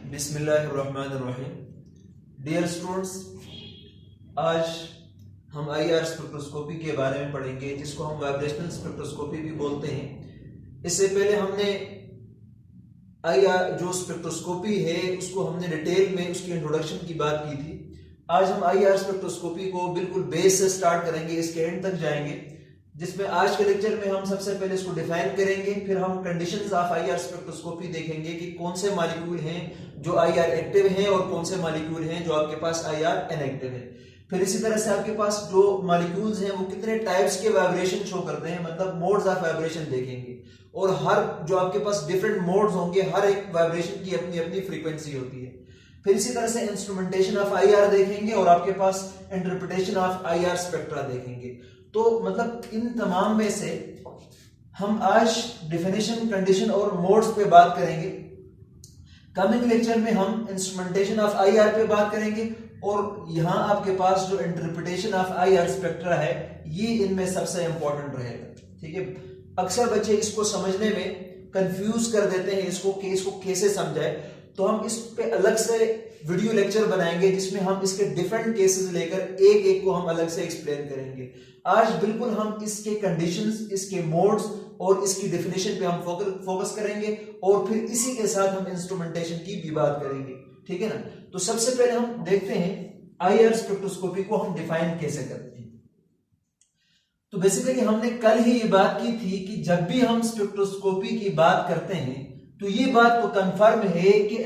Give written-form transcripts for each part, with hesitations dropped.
बिस्मिल्लाहिर्रहमानिर्रहीम। Dear students, आज हम आईआर स्पेक्ट्रोस्कोपी के बारे में पढ़ेंगे, जिसको हम वाइब्रेशनल स्पेक्ट्रोस्कोपी भी बोलते हैं। इससे पहले हमने आईआर जो स्पेक्ट्रोस्कोपी है उसको हमने डिटेल में उसकी इंट्रोडक्शन की बात की थी। आज हम आईआर स्पेक्ट्रोस्कोपी को बिल्कुल बेस से स्टार्ट करेंगे, इसके एंड तक जाएंगे, जिसमें आज के लेक्चर में हम सबसे पहले इसको डिफाइन करेंगे, फिर हम कंडीशंस ऑफ आईआर स्पेक्ट्रोस्कोपी देखेंगे कि कौन से मॉलिक्यूल हैं जो आईआर एक्टिव हैं और कौन से मॉलिक्यूल हैं जो आपके पास आईआर इनएक्टिव है। फिर इसी तरह से आपके पास जो मॉलिक्यूल्स हैं वो कितने टाइप्स के वाइब्रेशन शो करते हैं, मतलब मोड्स ऑफ वाइब्रेशन देखेंगे, और हर जो आपके पास डिफरेंट मोड्स होंगे, हर एक वाइब्रेशन की अपनी अपनी फ्रीक्वेंसी होती है। फिर इसी तरह से इंस्ट्रूमेंटेशन ऑफ आईआर देखेंगे और आपके पास इंटरप्रिटेशन ऑफ आईआर स्पेक्ट्रा देखेंगे। तो मतलब इन तमाम में से हम आज डेफिनेशन, कंडीशन और मोड्स पे बात करेंगे। कमिंग लेक्चर में हम इंस्ट्रूमेंटेशन ऑफ आईआर पे बात करेंगे, और यहां आपके पास जो इंटरप्रिटेशन ऑफ आईआर स्पेक्ट्रा है ये इनमें सबसे इंपॉर्टेंट रहेगा। ठीक है, अक्सर बच्चे इसको समझने में कंफ्यूज कर देते हैं इसको कैसे समझाए, तो हम इस पे अलग से वीडियो लेक्चर बनाएंगे जिसमें हम इसके डिफरेंट केसेस लेकर एक एक को हम अलग से एक्सप्लेन करेंगे। आज बिल्कुल हम इसके कंडीशंस, इसके मोड्स और इसकी डेफिनेशन पे हम फोकस करेंगे, और फिर इसी के साथ हम इंस्ट्रूमेंटेशन की भी बात करेंगे। ठीक है ना। तो सबसे पहले हम देखते हैं आईआर स्पेक्ट्रोस्कोपी को हम डिफाइन कैसे करते हैं। तो बेसिकली हमने कल ही ये बात की थी कि जब भी हम स्पेक्ट्रोस्कोपी की बात करते हैं तो ये बात तो कंफर्म है कि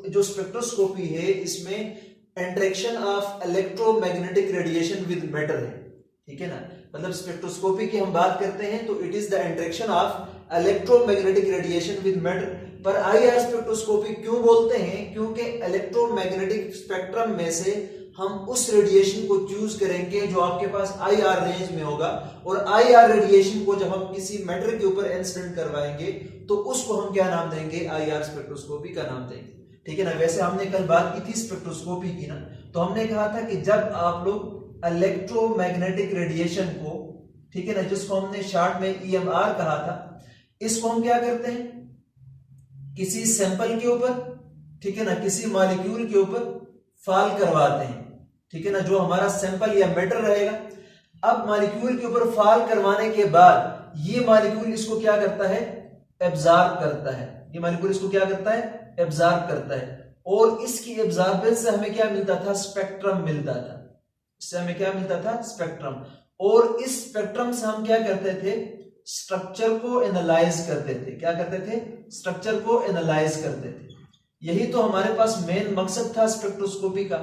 जो स्पेक्ट्रोस्कोपी है इसमें interaction of electromagnetic radiation with matter है। ठीक है ना, मतलब स्पेक्ट्रोस्कोपी की हम बात करते हैं तो it is the interaction of electromagnetic radiation with matter. पर आईआर स्पेक्ट्रोस्कोपी क्यों बोलते हैं? क्योंकि इलेक्ट्रोमैग्नेटिक स्पेक्ट्रम में से हम उस रेडिएशन को चूज करेंगे जो आपके पास आईआर रेंज में होगा, और आईआर रेडिएशन को जब हम किसी मैटर के ऊपर इंसिडेंट करवाएंगे तो उसको हम क्या नाम देंगे? आईआर स्पेक्ट्रोस्कोपी का नाम देंगे। ठीक है ना। वैसे हमने कल बात की थी स्पेक्ट्रोस्कोपी की ना, तो हमने कहा था कि जब आप लोग इलेक्ट्रोमैग्नेटिक रेडिएशन को, ठीक है ना, जिसको हमने शॉर्ट में ईएमआर कहा था, इसको हम क्या करते हैं? किसी सैंपल के ऊपर, ठीक है ना, किसी मॉलिक्यूल के ऊपर फॉल करवाते हैं। ठीक है ना, जो हमारा सैंपल या मैटर रहेगा। अब मॉलिक्यूल के ऊपर फॉल करवाने के बाद ये मॉलिक्यूल इसको क्या करता है? एब्जॉर्ब करता है। ये मॉलिक्यूल इसको क्या करता है? एब्जॉर्ब करता है, और इसकी एब्जॉर्बेंस से हमें क्या मिलता था? स्पेक्ट्रम मिलता था। इससे हमें क्या मिलता था? स्पेक्ट्रम। और इस स्पेक्ट्रम से हम क्या करते थे? स्ट्रक्चर को एनालाइज करते थे। क्या करते थे? स्ट्रक्चर को एनालाइज करते थे। यही तो हमारे पास मेन मकसद था स्पेक्ट्रोस्कोपी का।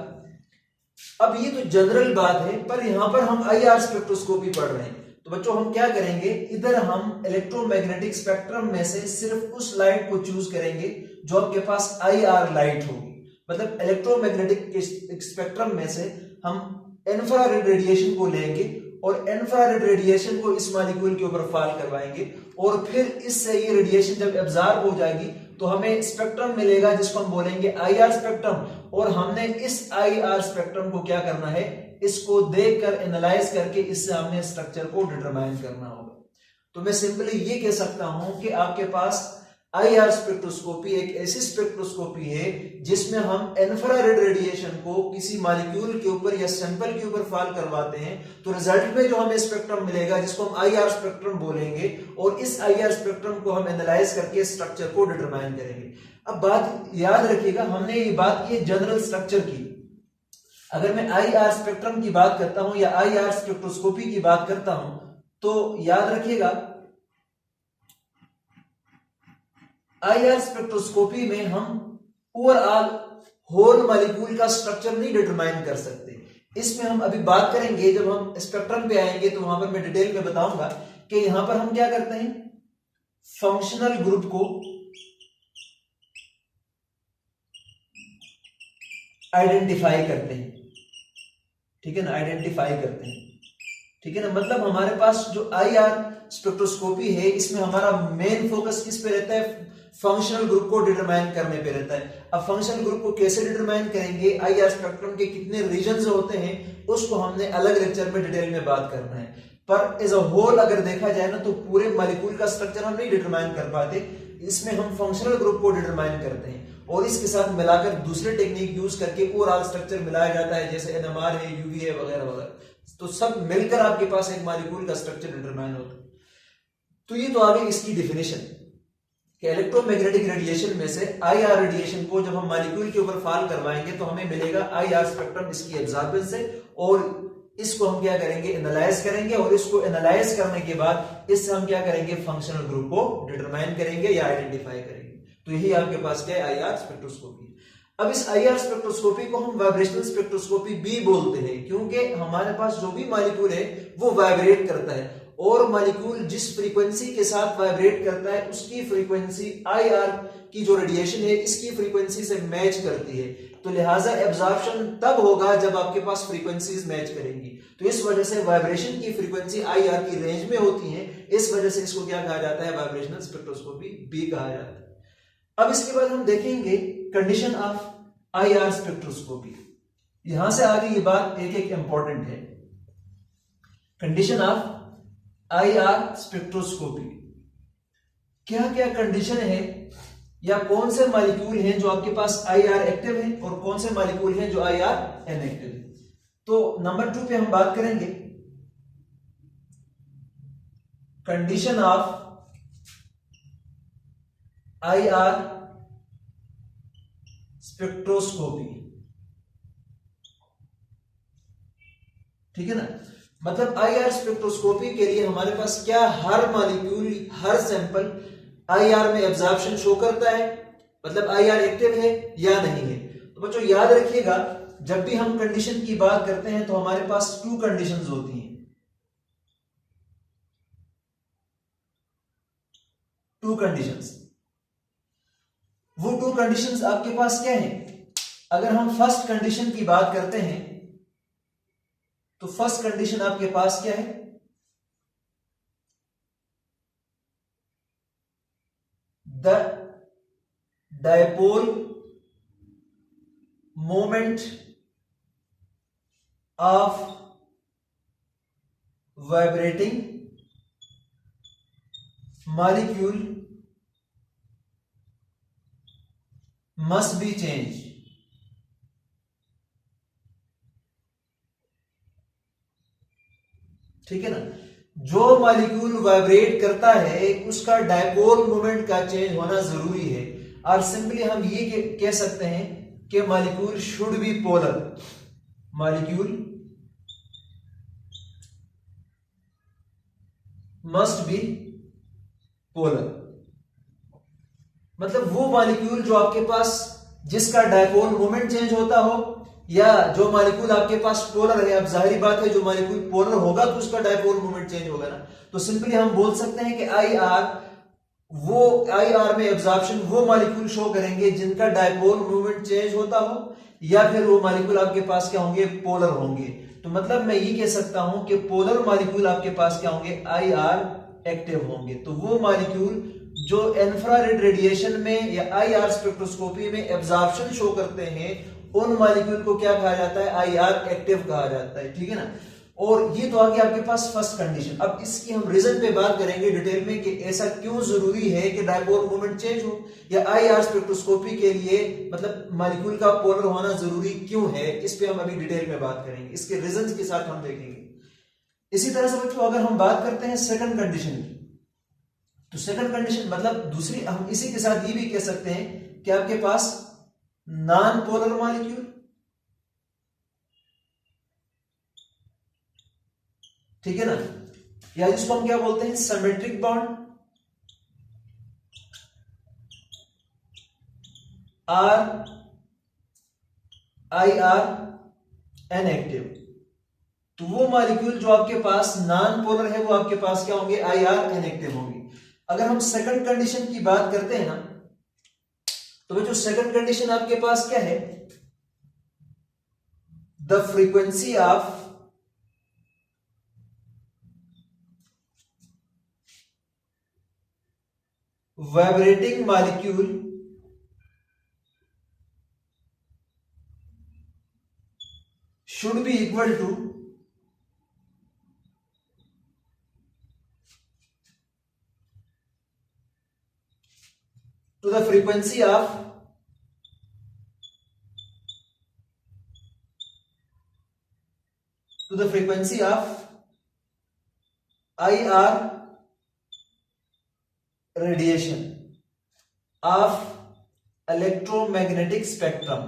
अब ये तो जनरल बात है, पर यहां पर हम आईआर स्पेक्ट्रोस्कोपी पढ़ रहे हैं, तो बच्चों हम क्या करेंगे? इधर हम इलेक्ट्रोमैग्नेटिक स्पेक्ट्रम में से सिर्फ उस लाइट को चूज करेंगे जो आपके पास आईआर लाइट होगी। मतलब इलेक्ट्रोमैग्नेटिक स्पेक्ट्रम में से हम इंफ्रारेड रेडिएशन को लेंगे और इंफ्रारेड रेडिएशन को इस मॉलिक्यूल के ऊपर फॉल करवाएंगे, और फिर इससे ये रेडिएशन जब एब्जॉर्ब हो जाएगी तो हमें स्पेक्ट्रम मिलेगा जिसको हम बोलेंगे आईआर स्पेक्ट्रम। और हमने इस आईआर स्पेक्ट्रम को क्या करना है? इसको देखकर एनालाइज करके इससे हमने स्ट्रक्चर को डिटरमाइन करना होगा। तो मैं सिंपली ये कह सकता हूं कि आपके पास आईआर स्पेक्ट्रोस्कोपी एक ऐसी स्पेक्ट्रोस्कोपी है जिसमें हम इंफ्रारेड रेडिएशन को किसी मॉलिक्यूल के ऊपर या सैंपल के ऊपर फॉल करवाते हैं, तो रिजल्ट में जो हमें स्पेक्ट्रम मिलेगा जिसको हम आईआर स्पेक्ट्रम बोलेंगे, और इस आईआर स्पेक्ट्रम को हम एनालाइज करके स्ट्रक्चर को डिटरमाइन करेंगे। अब बात याद रखिएगा, हमने ये बात की जनरल स्ट्रक्चर की। अगर मैं आईआर स्पेक्ट्रम की बात करता हूं या आईआर स्पेक्ट्रोस्कोपी की बात करता हूं, तो याद रखिएगा आईआर स्पेक्ट्रोस्कोपी में हम ओवरऑल होल मॉलिक्यूल का स्ट्रक्चर नहीं डिटरमाइन कर सकते। इसमें हम अभी बात करेंगे, जब हम स्पेक्ट्रम पे आएंगे तो वहां पर मैं डिटेल में बताऊंगा कि यहां पर हम क्या करते हैं? फंक्शनल ग्रुप को आइडेंटिफाई करते हैं। ठीक है ना, आइडेंटिफाई करते हैं। ठीक है ना, मतलब हमारे पास जो आईआर स्पेक्ट्रोस्कोपी है इसमें हमारा मेन फोकस किस पे रहता है? फंक्शनल ग्रुप को डिटरमाइन करने पे रहता है। अब फंक्शनल ग्रुप को कैसे डिटरमाइन करेंगे? आईआर स्पेक्ट्रम के कितने रीजन्स होते हैं उसको हमने अलग लेक्चर में डिटेल में बात करना है। पर एज अ होल अगर देखा जाए ना तो पूरे मॉलिक्यूल का स्ट्रक्चर हम नहीं डिटरमाइन कर पाते, इसमें हम फंक्शनल ग्रुप को डिटरमाइन करते हैं और इसके साथ मिलाकर दूसरे टेक्निक यूज करके ओवरऑल स्ट्रक्चर मिलाया जाता है, जैसे एनएमआर है, यूवी है, वगैरह वगैरह। तो सब मिलकर आपके पास एक मॉलिक्यूल का स्ट्रक्चर डिटरमाइन होता है। तो ये तो आ गई इसकी डिफिनेशन कि इलेक्ट्रोमैग्नेटिक रेडिएशन में से आईआर रेडिएशन को जब हम मॉलिक्यूल के ऊपर फॉल करवाएंगे तो हमें मिलेगा आईआर स्पेक्ट्रम इसकी एब्जॉर्बेंस से, और इसको हम क्या करेंगे, एनालाइज करेंगे, और इसको एनालाइज करने के बाद इससे हम क्या करेंगे, फंक्शनल ग्रुप को डिटरमाइन करेंगे या आइडेंटिफाई करेंगे। तो यही आपके पास क्या है, आईआर स्पेक्ट्रोस्कोपी। अब इस आईआर स्पेक्ट्रोस्कोपी को हम वाइब्रेशनल स्पेक्ट्रोस्कोपी भी बोलते हैं, क्योंकि हमारे पास जो भी मॉलिक्यूल है वो वाइब्रेट करता है, और मॉलिक्यूल जिस फ्रीक्वेंसी के साथ वाइब्रेट करता है उसकी फ्रीक्वेंसी आईआर की जो रेडिएशन है इसकी फ्रीक्वेंसी से मैच करती है। तो लिहाजा एब्जॉर्प्शन तब होगा जब आपके पास फ्रीक्वेंसीज मैच करेंगी। तो इस वजह से वाइब्रेशन की फ्रीक्वेंसी आईआर की रेंज में होती है, इस वजह से इसको क्या कहा जाता है, वाइब्रेशनल स्पेक्ट्रोस्कोपी भी कहा जाता है। अब इसके बाद हम देखेंगे कंडीशन ऑफ आईआर स्पेक्ट्रोस्कोपी। यहां से आगे ये बात एक एक इंपॉर्टेंट है। कंडीशन ऑफ आईआर स्पेक्ट्रोस्कोपी, क्या क्या कंडीशन है या कौन से मॉलिक्यूल हैं जो आपके पास आईआर एक्टिव हैं और कौन से मॉलिक्यूल हैं जो आईआर इनएक्टिव हैं। तो नंबर 2 पे हम बात करेंगे कंडीशन ऑफ आईआर स्पेक्ट्रोस्कोपी। ठीक है ना, मतलब आईआर स्पेक्ट्रोस्कोपी के लिए हमारे पास क्या हर मॉलिक्यूल, हर सैंपल आईआर में एब्जॉर्प्शन शो करता है, मतलब आईआर एक्टिव है या नहीं है। तो बच्चों याद रखिएगा, जब भी हम कंडीशन की बात करते हैं तो हमारे पास 2 कंडीशंस होती हैं। 2 कंडीशंस, वो 2 कंडीशंस आपके पास क्या है। अगर हम फर्स्ट कंडीशन की बात करते हैं तो फर्स्ट कंडीशन आपके पास क्या है, the dipole moment of vibrating molecule must be change. ठीक है ना, जो मॉलिक्यूल वाइब्रेट करता है उसका डायपोल मोमेंट का चेंज होना जरूरी है। और सिंपली हम ये कह सकते हैं कि molecule should be polar, molecule must be polar. मतलब वो मॉलिक्यूल जो आपके पास जिसका डायपोल मोमेंट चेंज होता हो, या जो मॉलिक्यूल आपके पास पोलर है। अब जाहिर बात है जो मॉलिक्यूल पोलर होगा तो उसका डायपोल मोमेंट चेंज होगा ना। तो सिंपली हम बोल सकते हैं कि आईआर में एब्जॉर्प्शन वो मॉलिक्यूल शो करेंगे जिनका डायपोल मोमेंट चेंज होता हो, या फिर वो मॉलिक्यूल आपके पास क्या होंगे, पोलर होंगे। तो मतलब मैं ये कह सकता हूं कि पोलर मॉलिक्यूल आपके पास क्या होंगे, आईआर एक्टिव होंगे। तो वो मॉलिक्यूल जो इंफ्रारेड रेडिएशन में या आईआर स्पेक्ट्रोस्कोपी में एब्जॉर्प्शन शो करते हैं उन मॉलिक्यूल को क्या कहा जाता है, आईआर एक्टिव कहा जाता है। ठीक है ना, और ये तो आ गया आपके पास फर्स्ट कंडीशन। अब इसकी हम रीजन पे बात करेंगे डिटेल में कि ऐसा क्यों जरूरी है कि डायपोल मोमेंट चेंज हो, या आईआर स्पेक्ट्रोस्कोपी के लिए मतलब मॉलिक्यूल का पोलर होना जरूरी क्यों है, इस पे हम अभी डिटेल में बात करेंगे, इसके रीजंस के साथ हम देखेंगे। इसी तरह से बच्चों अगर हम बात करते हैं सेकंड कंडीशन की, तो सेकंड कंडीशन मतलब दूसरी, हम इसी के साथ ये भी कह सकते हैं कि आपके पास नॉन पोलर मॉलिक्यूल, ठीक है ना, या जिसको हम क्या बोलते हैं, symmetric bond, are IR inactive. तो वो मॉलिक्यूल जो आपके पास नॉन पोलर है वो आपके पास क्या होंगे, आईआर इनएक्टिव होंगे। अगर हम सेकंड कंडीशन की बात करते हैं ना, तो बच्चों सेकंड कंडीशन आपके पास क्या है, the frequency of vibrating molecule should be equal to to the frequency of IR radiation of electromagnetic spectrum।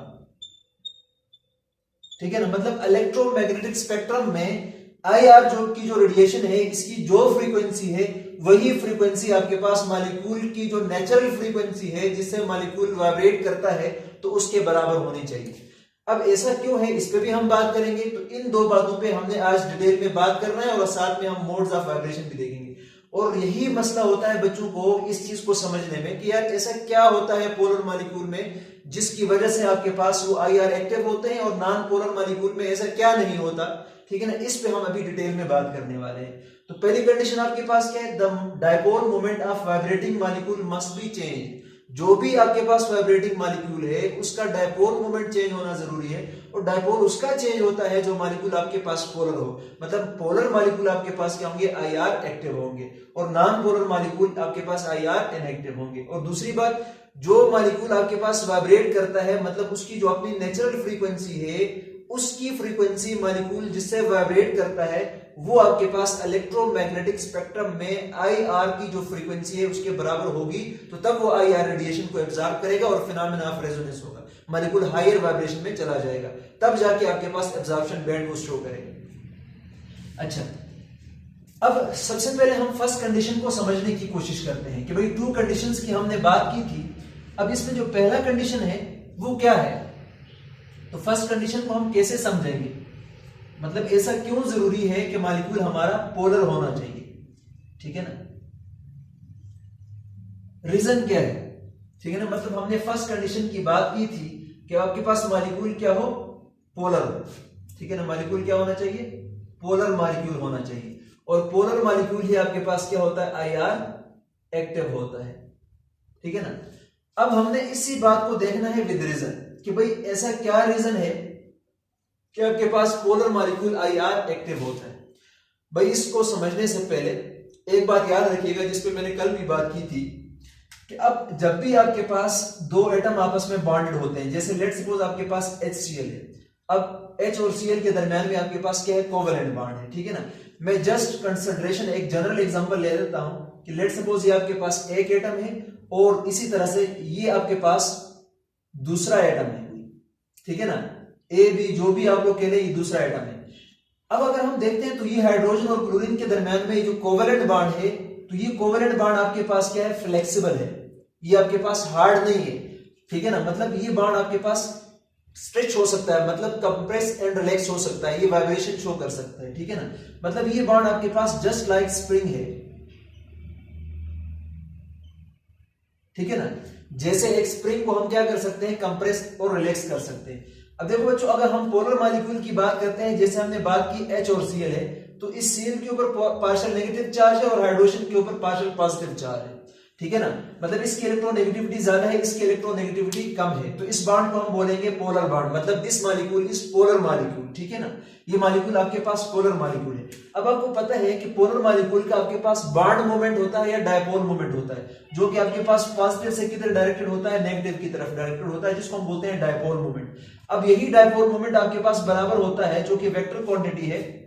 ठीक है ना, मतलब इलेक्ट्रोमैग्नेटिक स्पेक्ट्रम में IR जो रेडिएशन है, इसकी जो फ्रीक्वेंसी है वही फ्रीक्वेंसी आपके पास मॉलिक्यूल की जो नेचुरल फ्रीक्वेंसी है जिससे मॉलिक्यूल वाइब्रेट करता है तो उसके बराबर होनी चाहिए। अब ऐसा क्यों है, इस पे भी हम बात करेंगे। तो इन दो बातों पे हमने आज डिटेल में बात करना है और साथ में हम मोड्स ऑफ वाइब्रेशन भी देखेंगे। और यही मसला होता है बच्चों को इस चीज को समझने में कि यार ऐसा क्या होता है पोलर मॉलिक्यूल में जिसकी वजह से आपके पास वो IR एक्टिव होते हैं और नॉन पोलर मॉलिक्यूल में ऐसा क्या नहीं होता। ठीक है ना, इस पे हम अभी डिटेल में बात करने वाले हैं। तो पहली कंडीशन आपके पास क्या है, the dipole moment of vibrating molecule must be change. जो भी आपके पास वाइब्रेटिंग मॉलिक्यूल है उसका डायपोल मोमेंट चेंज होना जरूरी है, और डायपोल उसका चेंज होता है जो मॉलिक्यूल आपके पास पोलर हो। मतलब पोलर मॉलिक्यूल आपके पास क्या होंगे, IR एक्टिव होंगे, और नॉन पोलर मॉलिक्यूल आपके पास IR इनएक्टिव होंगे। और दूसरी बात, जो मॉलिक्यूल आपके पास वाइब्रेट करता है मतलब उसकी जो अपनी नेचुरल फ्रीक्वेंसी है उसकी फ्रीक्वेंसी मॉलिक्यूल जिससे वाइब्रेट करता है वो आपके पास इलेक्ट्रोमैग्नेटिक स्पेक्ट्रम में IR की जो फ्रीक्वेंसी है उसके बराबर होगी, तो तब वो IR रेडिएशन को एब्जॉर्ब करेगा और फिनोमेना ऑफ रेजोनेंस होगा, मॉलिक्यूल हायर वाइब्रेशन में चला जाएगा, तब जाके आपके पास एब्जॉर्प्शन बैंड को शो करेगा। अच्छा, अब सबसे पहले हम फर्स्ट कंडीशन को समझने की कोशिश करते हैं कि भाई टू कंडीशंस की हमने बात की थी। अब इसमें जो पहला कंडीशन है वो क्या है, तो फर्स्ट कंडीशन को हम कैसे समझेंगे, मतलब ऐसा क्यों जरूरी है कि मॉलिक्यूल हमारा पोलर होना चाहिए। ठीक है ना, रीजन क्या है। ठीक है ना, मतलब हमने फर्स्ट कंडीशन की बात की थी कि आपके पास मॉलिक्यूल क्या हो, पोलर हो। ठीक है ना, मॉलिक्यूल क्या होना चाहिए, पोलर मॉलिक्यूल होना चाहिए, और पोलर मॉलिक्यूल ही आपके पास क्या होता है, IR एक्टिव होता है। ठीक है ना, अब हमने इसी बात को देखना है विद रीजन कि भाई ऐसा क्या रीजन है कि आपके पास पोलर मॉलिक्यूल IR एक्टिव होता है। भाई इसको समझने से पहले एक बात याद रखिएगा जिस पे मैंने कल भी बात की थी कि अब जब भी आपके पास दो एटम आपस में बॉन्डेड होते हैं, जैसे लेट्स सपोज आपके पास HCl है, अब H और Cl के दरमियान में आपके पास क्या है, कोवेलेंट बॉन्ड है। ठीक है ना, मैं जस्ट कंसिडरेशन एक जनरल एग्जांपल ले लेता हूं कि लेट्स सपोज ये आपके पास एक एटम है और इसी तरह से ये आपके पास दूसरा एटम है। ठीक है ना, A B जो भी आप लोग कह रहे हैं ये दूसरा एटम है। अब अगर हम देखते हैं तो ये हाइड्रोजन और क्लोरीन के दरमियान में जो कोवेलेंट बॉन्ड है, तो ये कोवेलेंट बॉन्ड आपके पास क्या है, फ्लेक्सिबल है, ये आपके पास हार्ड नहीं है। ठीक है ना, मतलब ये बॉन्ड आपके पास स्ट्रेच हो सकता है, मतलब कंप्रेस एंड रिलैक्स हो सकता है, ये वाइब्रेशन शो कर सकता है। ठीक है ना, मतलब ये बॉन्ड आपके पास जस्ट लाइक स्प्रिंग है। ठीक है ना, जैसे एक स्प्रिंग को हम क्या कर सकते हैं, कंप्रेस और रिलैक्स कर सकते हैं। अब देखो बच्चों, अगर हम पोलर मॉलिक्यूल की बात करते हैं, जैसे हमने बात की H और Cl है, तो इस Cl के ऊपर पार्शियल नेगेटिव चार्ज है और हाइड्रोजन के ऊपर पार्शियल पॉजिटिव चार्ज है। ठीक है ना, मतलब इसकी इलेक्ट्रोनेगेटिविटी ज्यादा है, इसकी इलेक्ट्रोनेगेटिविटी कम है, तो इस बॉन्ड को हम बोलेंगे पोलर बॉन्ड, मतलब this molecule is polar molecule. ठीक है ना, ये मॉलिक्यूल आपके पास पोलर मॉलिक्यूल है। अब आपको पता है कि पोलर मॉलिक्यूल का आपके पास बॉन्ड मोमेंट होता है या डायपोल मोमेंट होता है, जो कि आपके पास पॉजिटिव से किधर डायरेक्टेड होता है, नेगेटिव की तरफ डायरेक्टेड होता है, जिसको हम बोलते हैं डायपोल मोमेंट। अब यही डायपोल मोमेंट आपके पास बराबर होता है जो कि वेक्टर क्वांटिटी है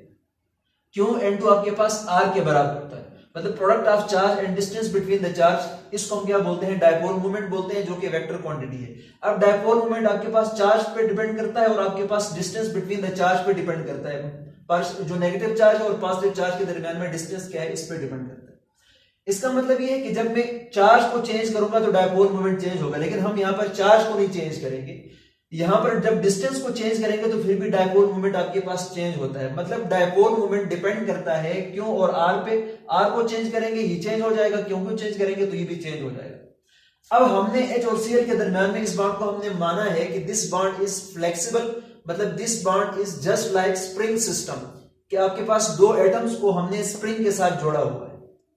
Q N2 आपके पास R के बराबर होता है, मतलब product of charge and distance between the charge, इसको हम क्या बोलते हैं, डायपोल मोमेंट बोलते हैं, जो कि वेक्टर क्वांटिटी है। अब डायपोल मोमेंट आपके पास चार्ज पे डिपेंड करता है और आपके पास डिस्टेंस बिटवीन द चार्ज पे डिपेंड करता है, जो नेगेटिव चार्ज और पॉजिटिव चार्ज के दरमियान में डिस्टेंस क्या है, इस पे डिपेंड करता है। इसका मतलब ये है कि जब मैं चार्ज को चेंज करूंगा तो डायपोल मोमेंट चेंज होगा, लेकिन हम यहाँ पर चार्ज को नहीं चेंज करेंगे, यहां पर जब डिस्टेंस को चेंज करेंगे तो फिर भी डायपोल मोमेंट आपके पास चेंज होता है। मतलब डायपोल मोमेंट डिपेंड करता है क्यों और आर पे, आर को चेंज करेंगे ये चेंज हो जाएगा, क्यों को चेंज करेंगे तो ये भी चेंज हो जाएगा। अब हमने H और Cl के दरमियान में इस बॉन्ड को हमने माना है कि दिस बॉन्ड इज फ्लेक्सिबल, मतलब this bond is just like spring system, कि आपके पास दो एटम्स को हमने स्प्रिंग के साथ जोड़ा हुआ है।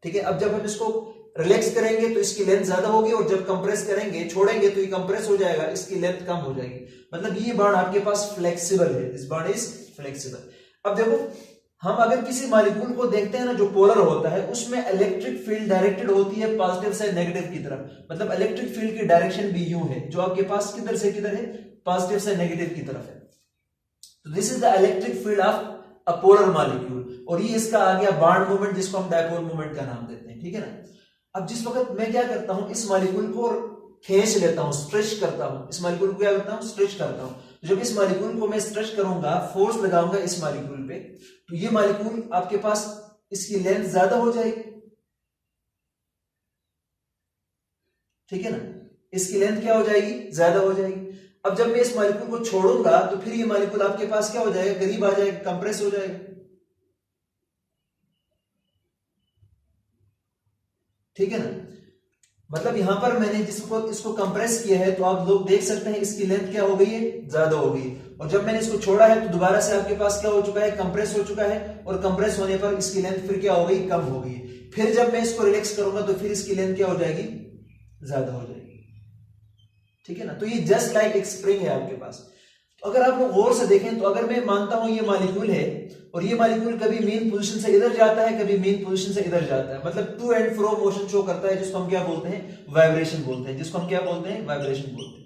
ठीक है, अब जब हम इसको रिलैक्स करेंगे तो इसकी लेंथ ज्यादा होगी और जब कंप्रेस करेंगे, छोड़ेंगे तो ये कंप्रेस हो जाएगा, इसकी लेंथ कम हो जाएगी, मतलब ये बॉन्ड आपके पास फ्लेक्सिबल है, दिस बॉन्ड इज फ्लेक्सिबल। अब देखो हम अगर किसी मॉलिक्यूल को देखते हैं ना जो पोलर होता है, उसमें इलेक्ट्रिक फील्ड डायरेक्टेड होती है पॉजिटिव से नेगेटिव की तरफ, मतलब इलेक्ट्रिक फील्ड की डायरेक्शन भी यूं है, जो आपके पास किधर से किधर है, पॉजिटिव से नेगेटिव की तरफ है। तो this is the electric field of a polar molecule, और ये इसका आ गया बॉन्ड मोमेंट, जिसको हम डायपोल मोमेंट का नाम देते हैं, ठीक है ना। अब जिस वक्त मैं क्या करता हूं, इस मॉलिक्यूल को खींच लेता हूं, स्ट्रेच करता हूं, इस मॉलिक्यूल को क्या करता हूं, स्ट्रेच करता हूं। तो जब इस मॉलिक्यूल को मैं स्ट्रेच करूंगा, फोर्स लगाऊंगा इस मॉलिक्यूल पे, तो ये मॉलिक्यूल आपके पास इसकी लेंथ ज्यादा हो जाएगी, ठीक है ना, इसकी लेंथ क्या हो जाएगी, ज्यादा हो जाएगी। अब जब मैं इस मॉलिक्यूल को छोड़ूंगा तो फिर ये मॉलिक्यूल आपके पास क्या हो जाएगा, करीब आ जाएगा, कंप्रेस हो जाएगा, ठीक है ना। मतलब यहां पर मैंने जिसको इसको कंप्रेस किया है, तो आप लोग देख सकते हैं इसकी लेंथ क्या हो गई है, ज्यादा हो गई, और जब मैंने इसको छोड़ा है तो दोबारा से आपके पास क्या हो चुका है, कंप्रेस हो चुका है, और कंप्रेस होने पर इसकी लेंथ फिर क्या हो गई, कम हो गई। फिर जब मैं इसको रिलैक्स करूंगा तो फिर इसकी लेंथ क्या हो जाएगी, ज्यादा हो जाएगी, ठीक है ना। तो ये जस्ट लाइक एक स्प्रिंग है आपके पास। तो अगर आप लोग गौर से देखें, तो अगर मैं मानता हूं ये मॉलिक्यूल है, और ये मॉलिक्यूल कभी मेन पोजीशन से इधर जाता है, कभी मेन पोजीशन से इधर जाता है, मतलब to and fro motion show करता है, जिसको हम क्या बोलते हैं, वाइब्रेशन बोलते हैं, जिसको हम क्या बोलते हैं, वाइब्रेशन बोलते हैं।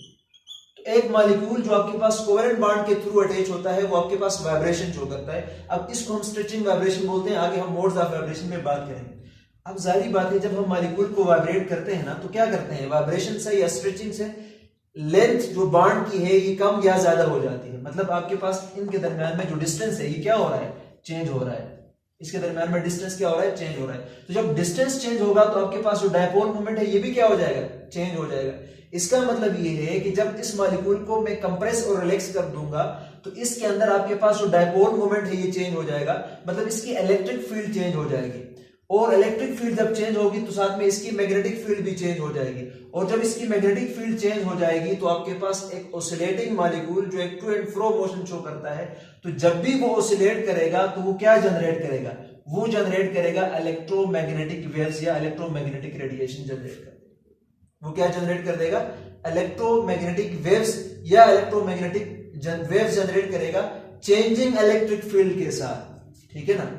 तो एक मॉलिक्यूल जो आपके पास कोवेलेंट बॉन्ड के थ्रू अटैच होता है, वो आपके पास वाइब्रेशन शो करता है। अब इसको हम स्ट्रेचिंग वाइब्रेशन बोलते हैं, आगे हम मोड्स ऑफ वाइब्रेशन में बात करेंगे। अब जाहिर बात है, जब हम मॉलिक्यूल को वाइब्रेट करते हैं ना, तो क्या करते हैं, वाइब्रेशन से या स्ट्रेचिंग से लेंथ जो बॉन्ड की है ये कम या ज्यादा हो जाती है, मतलब आपके पास इनके दरमियान में जो डिस्टेंस है ये क्या हो रहा है, चेंज हो रहा है, इसके दरमियान में डिस्टेंस क्या हो रहा है, चेंज हो रहा है। तो जब डिस्टेंस चेंज होगा तो आपके पास जो डायपोल मोमेंट है ये भी क्या हो जाएगा, चेंज हो जाएगा। इसका मतलब ये है कि जब इस मॉलिक्यूल को मैं कंप्रेस और रिलैक्स कर दूंगा, तो इसके अंदर आपके पास जो डायपोल मोमेंट है ये चेंज हो जाएगा, मतलब इसकी इलेक्ट्रिक फील्ड चेंज हो जाएगी, और इलेक्ट्रिक फील्ड जब चेंज होगी तो साथ में इसकी मैग्नेटिक फील्ड भी चेंज हो जाएगी, और जब इसकी मैग्नेटिक फील्ड चेंज हो जाएगी तो आपके पास एक ऑसिलेटिंग मॉलिक्यूल जो एक to and fro motion show करता है, तो जब भी वो ऑसिलेट करेगा तो वो क्या जनरेट करेगा, वो जनरेट करेगा इलेक्ट्रोमैग्नेटिक वेव्स या इलेक्ट्रोमैग्नेटिक रेडिएशन जनरेट कर देगा। वो क्या जनरेट कर देगा, इलेक्ट्रोमैग्नेटिक वेव्स या इलेक्ट्रोमैग्नेटिक वेव्स जनरेट करेगा चेंजिंग इलेक्ट्रिक फील्ड के साथ, ठीक है ना।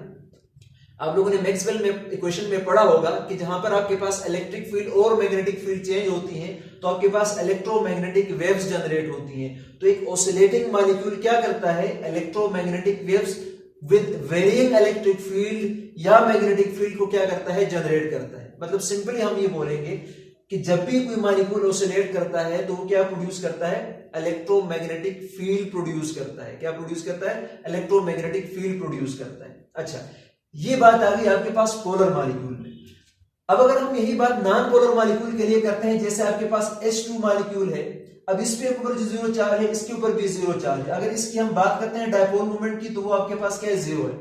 आप लोगों ने मैक्सवेल में इक्वेशन में पढ़ा होगा कि जहां पर आपके पास इलेक्ट्रिक फील्ड और मैग्नेटिक फील्ड चेंज होती हैं, तो आपके पास इलेक्ट्रोमैग्नेटिक वेव्स जनरेट होती हैं। तो एक ऑसिलेटिंग मॉलिक्यूल क्या करता है, electromagnetic waves with varying electric field या मैग्नेटिक फील्ड को क्या करता है, जनरेट करता है। मतलब सिंपली हम ये बोलेंगे कि जब भी कोई मॉलिक्यूल ऑसिलेट करता है तो वो क्या प्रोड्यूस करता है, इलेक्ट्रोमैग्नेटिक फील्ड प्रोड्यूस करता है। क्या प्रोड्यूस करता है, इलेक्ट्रोमैग्नेटिक फील्ड प्रोड्यूस करता है। अच्छा, ये बात आ गई आपके पास पोलर मॉलिक्यूल में। अब अगर हम यही बात नॉन पोलर मॉलिक्यूल के लिए करते हैं, जैसे आपके पास H2 मॉलिक्यूल है, अब इस पे ऊपर जो 0 चार्ज है, इसके ऊपर भी 0 चार्ज है। अगर इसकी हम बात करते हैं डायपोल मोमेंट की, तो वो आपके पास क्या है, 0 है।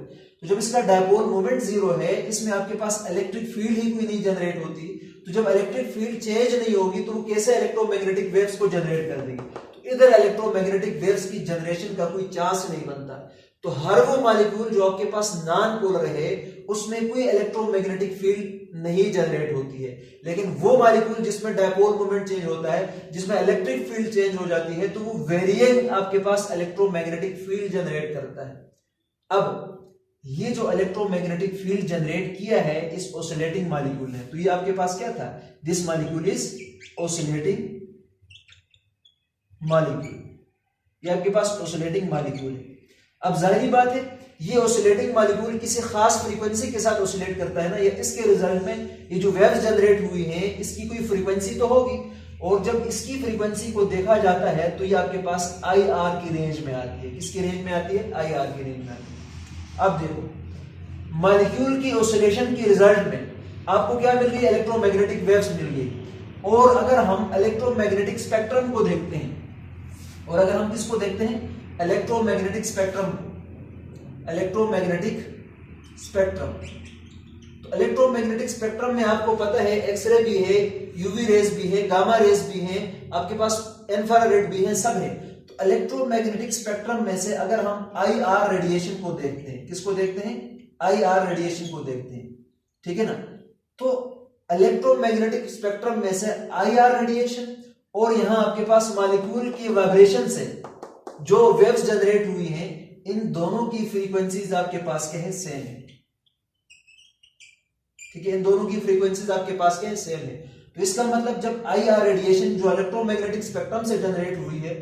तो जब इसका डायपोल मोमेंट 0 है, इसमें आपके पास इलेक्ट्रिक फील्ड ही कोई नहीं जनरेट होती। तो जब इलेक्ट्रिक फील्ड चेंज नहीं होगी तो वो कैसे इलेक्ट्रोमैग्नेटिक वेव्स को जनरेट कर देगी, तो इधर इलेक्ट्रोमैग्नेटिक वेव्स की जनरेशन का कोई चांस नहीं बनता। तो हर वो मॉलिक्यूल जो आपके पास नॉन पोलर है उसमें कोई इलेक्ट्रोमैग्नेटिक फील्ड नहीं जनरेट होती है, लेकिन वो मॉलिक्यूल जिसमें डायपोल मोमेंट चेंज होता है, जिसमें इलेक्ट्रिक फील्ड चेंज हो जाती है, तो वो वेरिएंट आपके पास इलेक्ट्रोमैग्नेटिक फील्ड जनरेट करता है। अब ये जो इलेक्ट्रोमैग्नेटिक फील्ड जनरेट किया है इस ऑसिलेटिंग मॉलिक्यूल ने, तो ये आपके पास क्या था, this molecule is oscillating molecule, ये आपके पास ऑसिलेटिंग मॉलिक्यूल है। अब जाहिर बात है, ये ऑसिलेटिंग मॉलिक्यूल किसी खास फ्रीक्वेंसी के साथ ऑसिलेट करता है ना, या इसके रिजल्ट में ये जो वेव्स जनरेट हुई हैं इसकी कोई फ्रीक्वेंसी तो होगी, और जब इसकी फ्रीक्वेंसी को देखा जाता है तो ये आपके पास IR की रेंज में आती है। किसकी रेंज में आती है, IR की रेंज में आती है। अब देखो, मॉलिक्यूल की ऑसिलेशन की रिजल्ट में आपको क्या मिल गई, इलेक्ट्रोमैग्नेटिक वेव्स मिल गई। और अगर हम इलेक्ट्रोमैग्नेटिक स्पेक्ट्रम को देखते हैं, और अगर हम किसको देखते हैं, इलेक्ट्रोमैग्नेटिक स्पेक्ट्रम, इलेक्ट्रोमैग्नेटिक स्पेक्ट्रम, तो इलेक्ट्रोमैग्नेटिक स्पेक्ट्रम में आपको पता है एक्सरे भी है, यूवी रेज भी है, गामा रेज भी है, आपके पास इंफ्रारेड भी है, सब है। तो इलेक्ट्रोमैग्नेटिक स्पेक्ट्रम में से अगर हम IR रेडिएशन को देखते हैं, किसको देखते हैं, IR रेडिएशन को देखते हैं, ठीक है ना। तो इलेक्ट्रोमैग्नेटिक स्पेक्ट्रम में से IR रेडिएशन, और यहां आपके पास मॉलिक्यूल की वाइब्रेशन से जो वेव्स जनरेट हुई हैं, इन दोनों की फ्रीक्वेंसीज आपके पास क्या है, सेम है। ठीक है, इन दोनों की फ्रीक्वेंसीज आपके पास क्या है, सेम है। तो इसका मतलब जब आई आर रेडिएशन जो इलेक्ट्रोमैग्नेटिक स्पेक्ट्रम से जनरेट हुई है,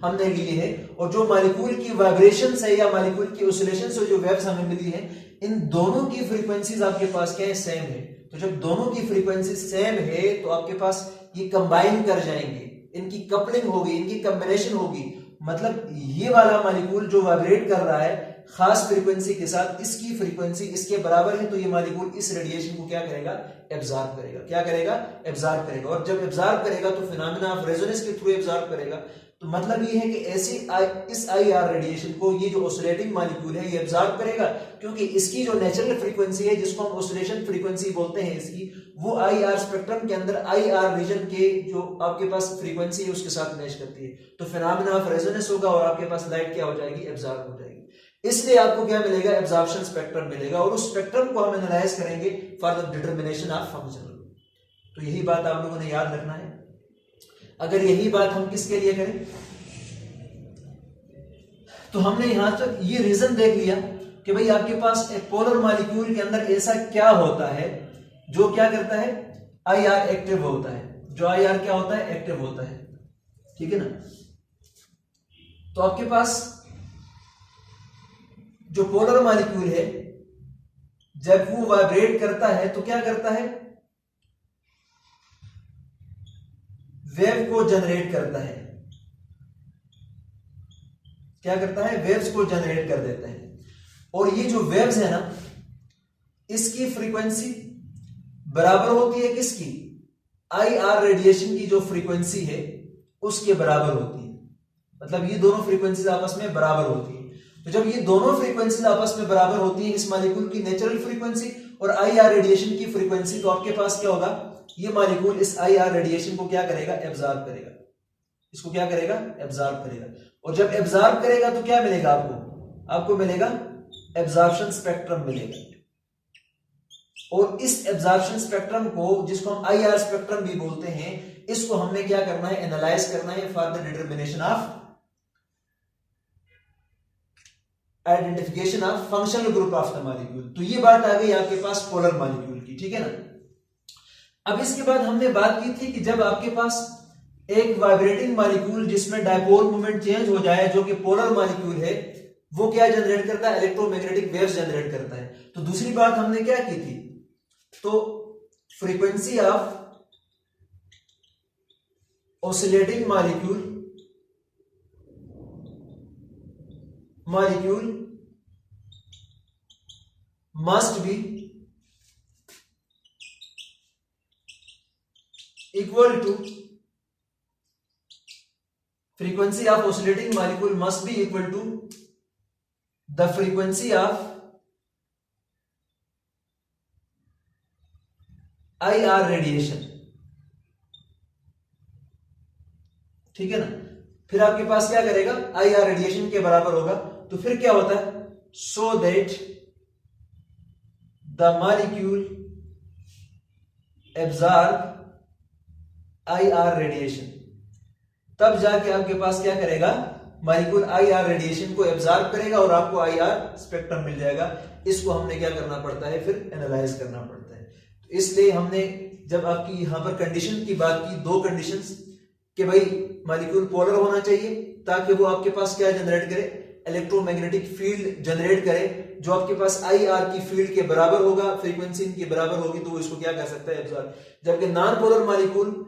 हमने ली है, और जो मॉलिक्यूल की वाइब्रेशन से या मॉलिक्यूल की ऑसिलेशन से जो वेव्स हमें मिली है, इन दोनों की फ्रीक्वेंसीज आपके पास क्या है, सेम है। तो जब दोनों की फ्रीक्वेंसी सेम है तो आपके पास ये कंबाइन कर जाएंगे, इनकी कपलिंग होगी, इनकी कॉम्बिनेशन होगी। मतलब ये वाला मॉलिक्यूल जो वाइब्रेट कर रहा है खास फ्रीक्वेंसी के साथ, इसकी फ्रीक्वेंसी इसके बराबर है, तो ये मॉलिक्यूल इस रेडिएशन को क्या करेगा, एब्जॉर्ब करेगा। क्या करेगा, एब्जॉर्ब करेगा। और जब एब्जॉर्ब करेगा तो फिनोमेना ऑफ रेजोनेंस के थ्रू एब्जॉर्ब करेगा। तो मतलब ये है कि ऐसी इस आई आर रेडिएशन को ये जो ऑसिलेटिंग मॉलिक्यूल है ये एब्जॉर्ब करेगा, क्योंकि इसकी जो नेचुरल फ्रीक्वेंसी है जिसको हम ऑसिलेशन फ्रीक्वेंसी बोलते हैं इसकी, वो आई आर स्पेक्ट्रम के अंदर आई आर रीजन के जो आपके पास फ्रीक्वेंसी है उसके साथ मैच करती है। तो फिनोमेना ऑफ रेजोनेंस होगा और आपके पास लाइट क्या हो जाएगी, एब्जॉर्ब हो जाएगी। इसलिए आपको क्या मिलेगा, एब्जॉर्प्शन स्पेक्ट्रम मिलेगा, और उस स्पेक्ट्रम को हम एनालाइज करेंगे for the determination of function. तो यही बात आप लोगों ने याद रखना है। अगर यही बात हम किसके लिए करें, तो हमने यहां तक ये रीजन देख लिया कि भाई आपके पास एक पोलर मॉलिक्यूल के अंदर ऐसा क्या होता है जो क्या करता है, आई आर एक्टिव होता है, जो आई आर क्या होता है, एक्टिव होता है। ठीक है ना। तो आपके पास जो पोलर मॉलिक्यूल है जब वो वाइब्रेट करता है तो क्या करता है, वेव को जनरेट करता है। क्या करता है, वेव्स को जनरेट कर देता है। और ये जो वेव्स है ना, इसकी फ्रीक्वेंसी बराबर होती है किसकी, आई आर रेडिएशन की जो फ्रीक्वेंसी है उसके बराबर होती है। मतलब ये दोनों फ्रीक्वेंसीज आपस में बराबर होती है। तो जब ये दोनों फ्रीक्वेंसीज आपस में बराबर होती है, इस मॉलिक्यूल की नेचुरल फ्रीक्वेंसी और आई आर रेडिएशन की फ्रीक्वेंसी, तो आपके पास क्या होगा, ये मॉलिक्यूल इस आई आर रेडिएशन को क्या करेगा, एब्जॉर्ब करेगा। इसको क्या करेगा, एब्जॉर्ब करेगा। और जब एब्जॉर्ब करेगा तो क्या मिलेगा आपको, आपको मिलेगा एब्जॉर्प्शन स्पेक्ट्रम मिलेगा। और इस एब्जॉर्प्शन स्पेक्ट्रम को, जिसको हम आई आर स्पेक्ट्रम भी बोलते हैं, इसको हमने क्या करना है, एनालाइज करना है for the determination of identification of functional group of the molecule. तो ये बात आ गई आपके पास पोलर मॉलिक्यूल की। ठीक है ना। अब इसके बाद हमने बात की थी कि जब आपके पास एक वाइब्रेटिंग मॉलिक्यूल जिसमें डायपोल मोमेंट चेंज हो जाए, जो कि पोलर मॉलिक्यूल है, वो क्या जनरेट करता है, इलेक्ट्रोमैग्नेटिक वेव्स जनरेट करता है। तो दूसरी बात हमने क्या की थी, तो frequency of oscillating molecule must be equal to frequency of oscillating molecule must be equal to the frequency of IR radiation। ठीक है ना। फिर आपके पास क्या करेगा, IR रेडिएशन के बराबर होगा। तो फिर क्या होता है, so that the molecule absorb IR radiation. तब जाके आपके पास क्या करेगा, मॉलिक्यूल IR रेडिएशन को एब्जॉर्ब करेगा और आपको IR स्पेक्ट्रम मिल जाएगा। इसको हमने क्या करना पड़ता है, फिर एनालाइज करना पड़ता है। तो इसलिए हमने जब आपकी यहां पर कंडीशन की बात की, दो कंडीशंस, कि भाई मॉलिक्यूल पोलर होना चाहिए ताकि वो आपके पास क्या जनरेट करे, इलेक्ट्रोमैग्नेटिक फील्ड जनरेट करे, जो आपके पास आई आर की फील्ड के बराबर होगा, फ्रीक्वेंसी इनकी बराबर होगी, तो वो इसको क्या कर सकता है, एब्जॉर्ब। जबकि नॉन पोलर मॉलिक्यूल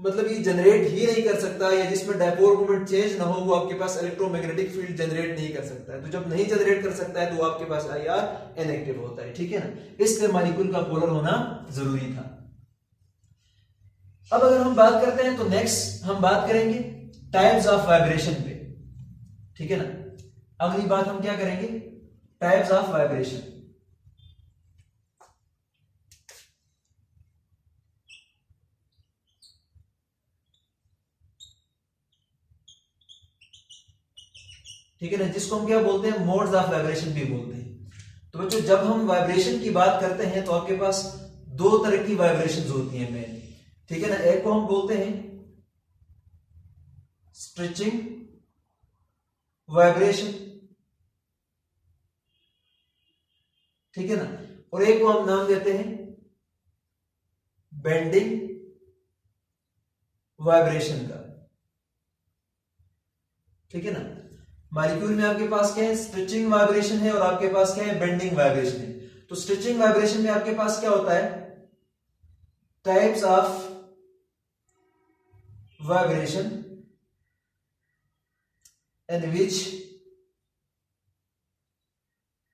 मतलब ये जनरेट ही नहीं कर सकता, या जिसमें डायपोल मोमेंट चेंज ना हो, वो आपके पास इलेक्ट्रोमैग्नेटिक फील्ड जनरेट नहीं कर सकता है। तो जब नहीं जनरेट कर सकता है तो आपके पास आई आर इनएक्टिव होता है। ठीक है ना। इसलिए मॉलिक्यूल का पोलर होना जरूरी था। अब अगर हम बात करते हैं तो नेक्स्ट हम बात करेंगे टाइप्स ऑफ वाइब्रेशन पे। ठीक है ना। अगली बात हम क्या करेंगे, टाइप्स ऑफ वाइब्रेशन। ठीक है ना, जिसको हम क्या बोलते हैं, मोड्स ऑफ वाइब्रेशन भी बोलते हैं। तो बच्चों जब हम वाइब्रेशन की बात करते हैं तो आपके पास दो तरह की वाइब्रेशंस होती हैं मेन। ठीक है ना। एक को हम बोलते हैं स्ट्रेचिंग वाइब्रेशन ठीक है ना, और एक को हम नाम देते हैं बेंडिंग वाइब्रेशन का। ठीक है ना, मॉलिक्यूल में आपके पास क्या है, स्ट्रेचिंग वाइब्रेशन है और आपके पास क्या है, बेंडिंग वाइब्रेशन है। तो स्ट्रेचिंग वाइब्रेशन में आपके पास क्या होता है, types of vibration in which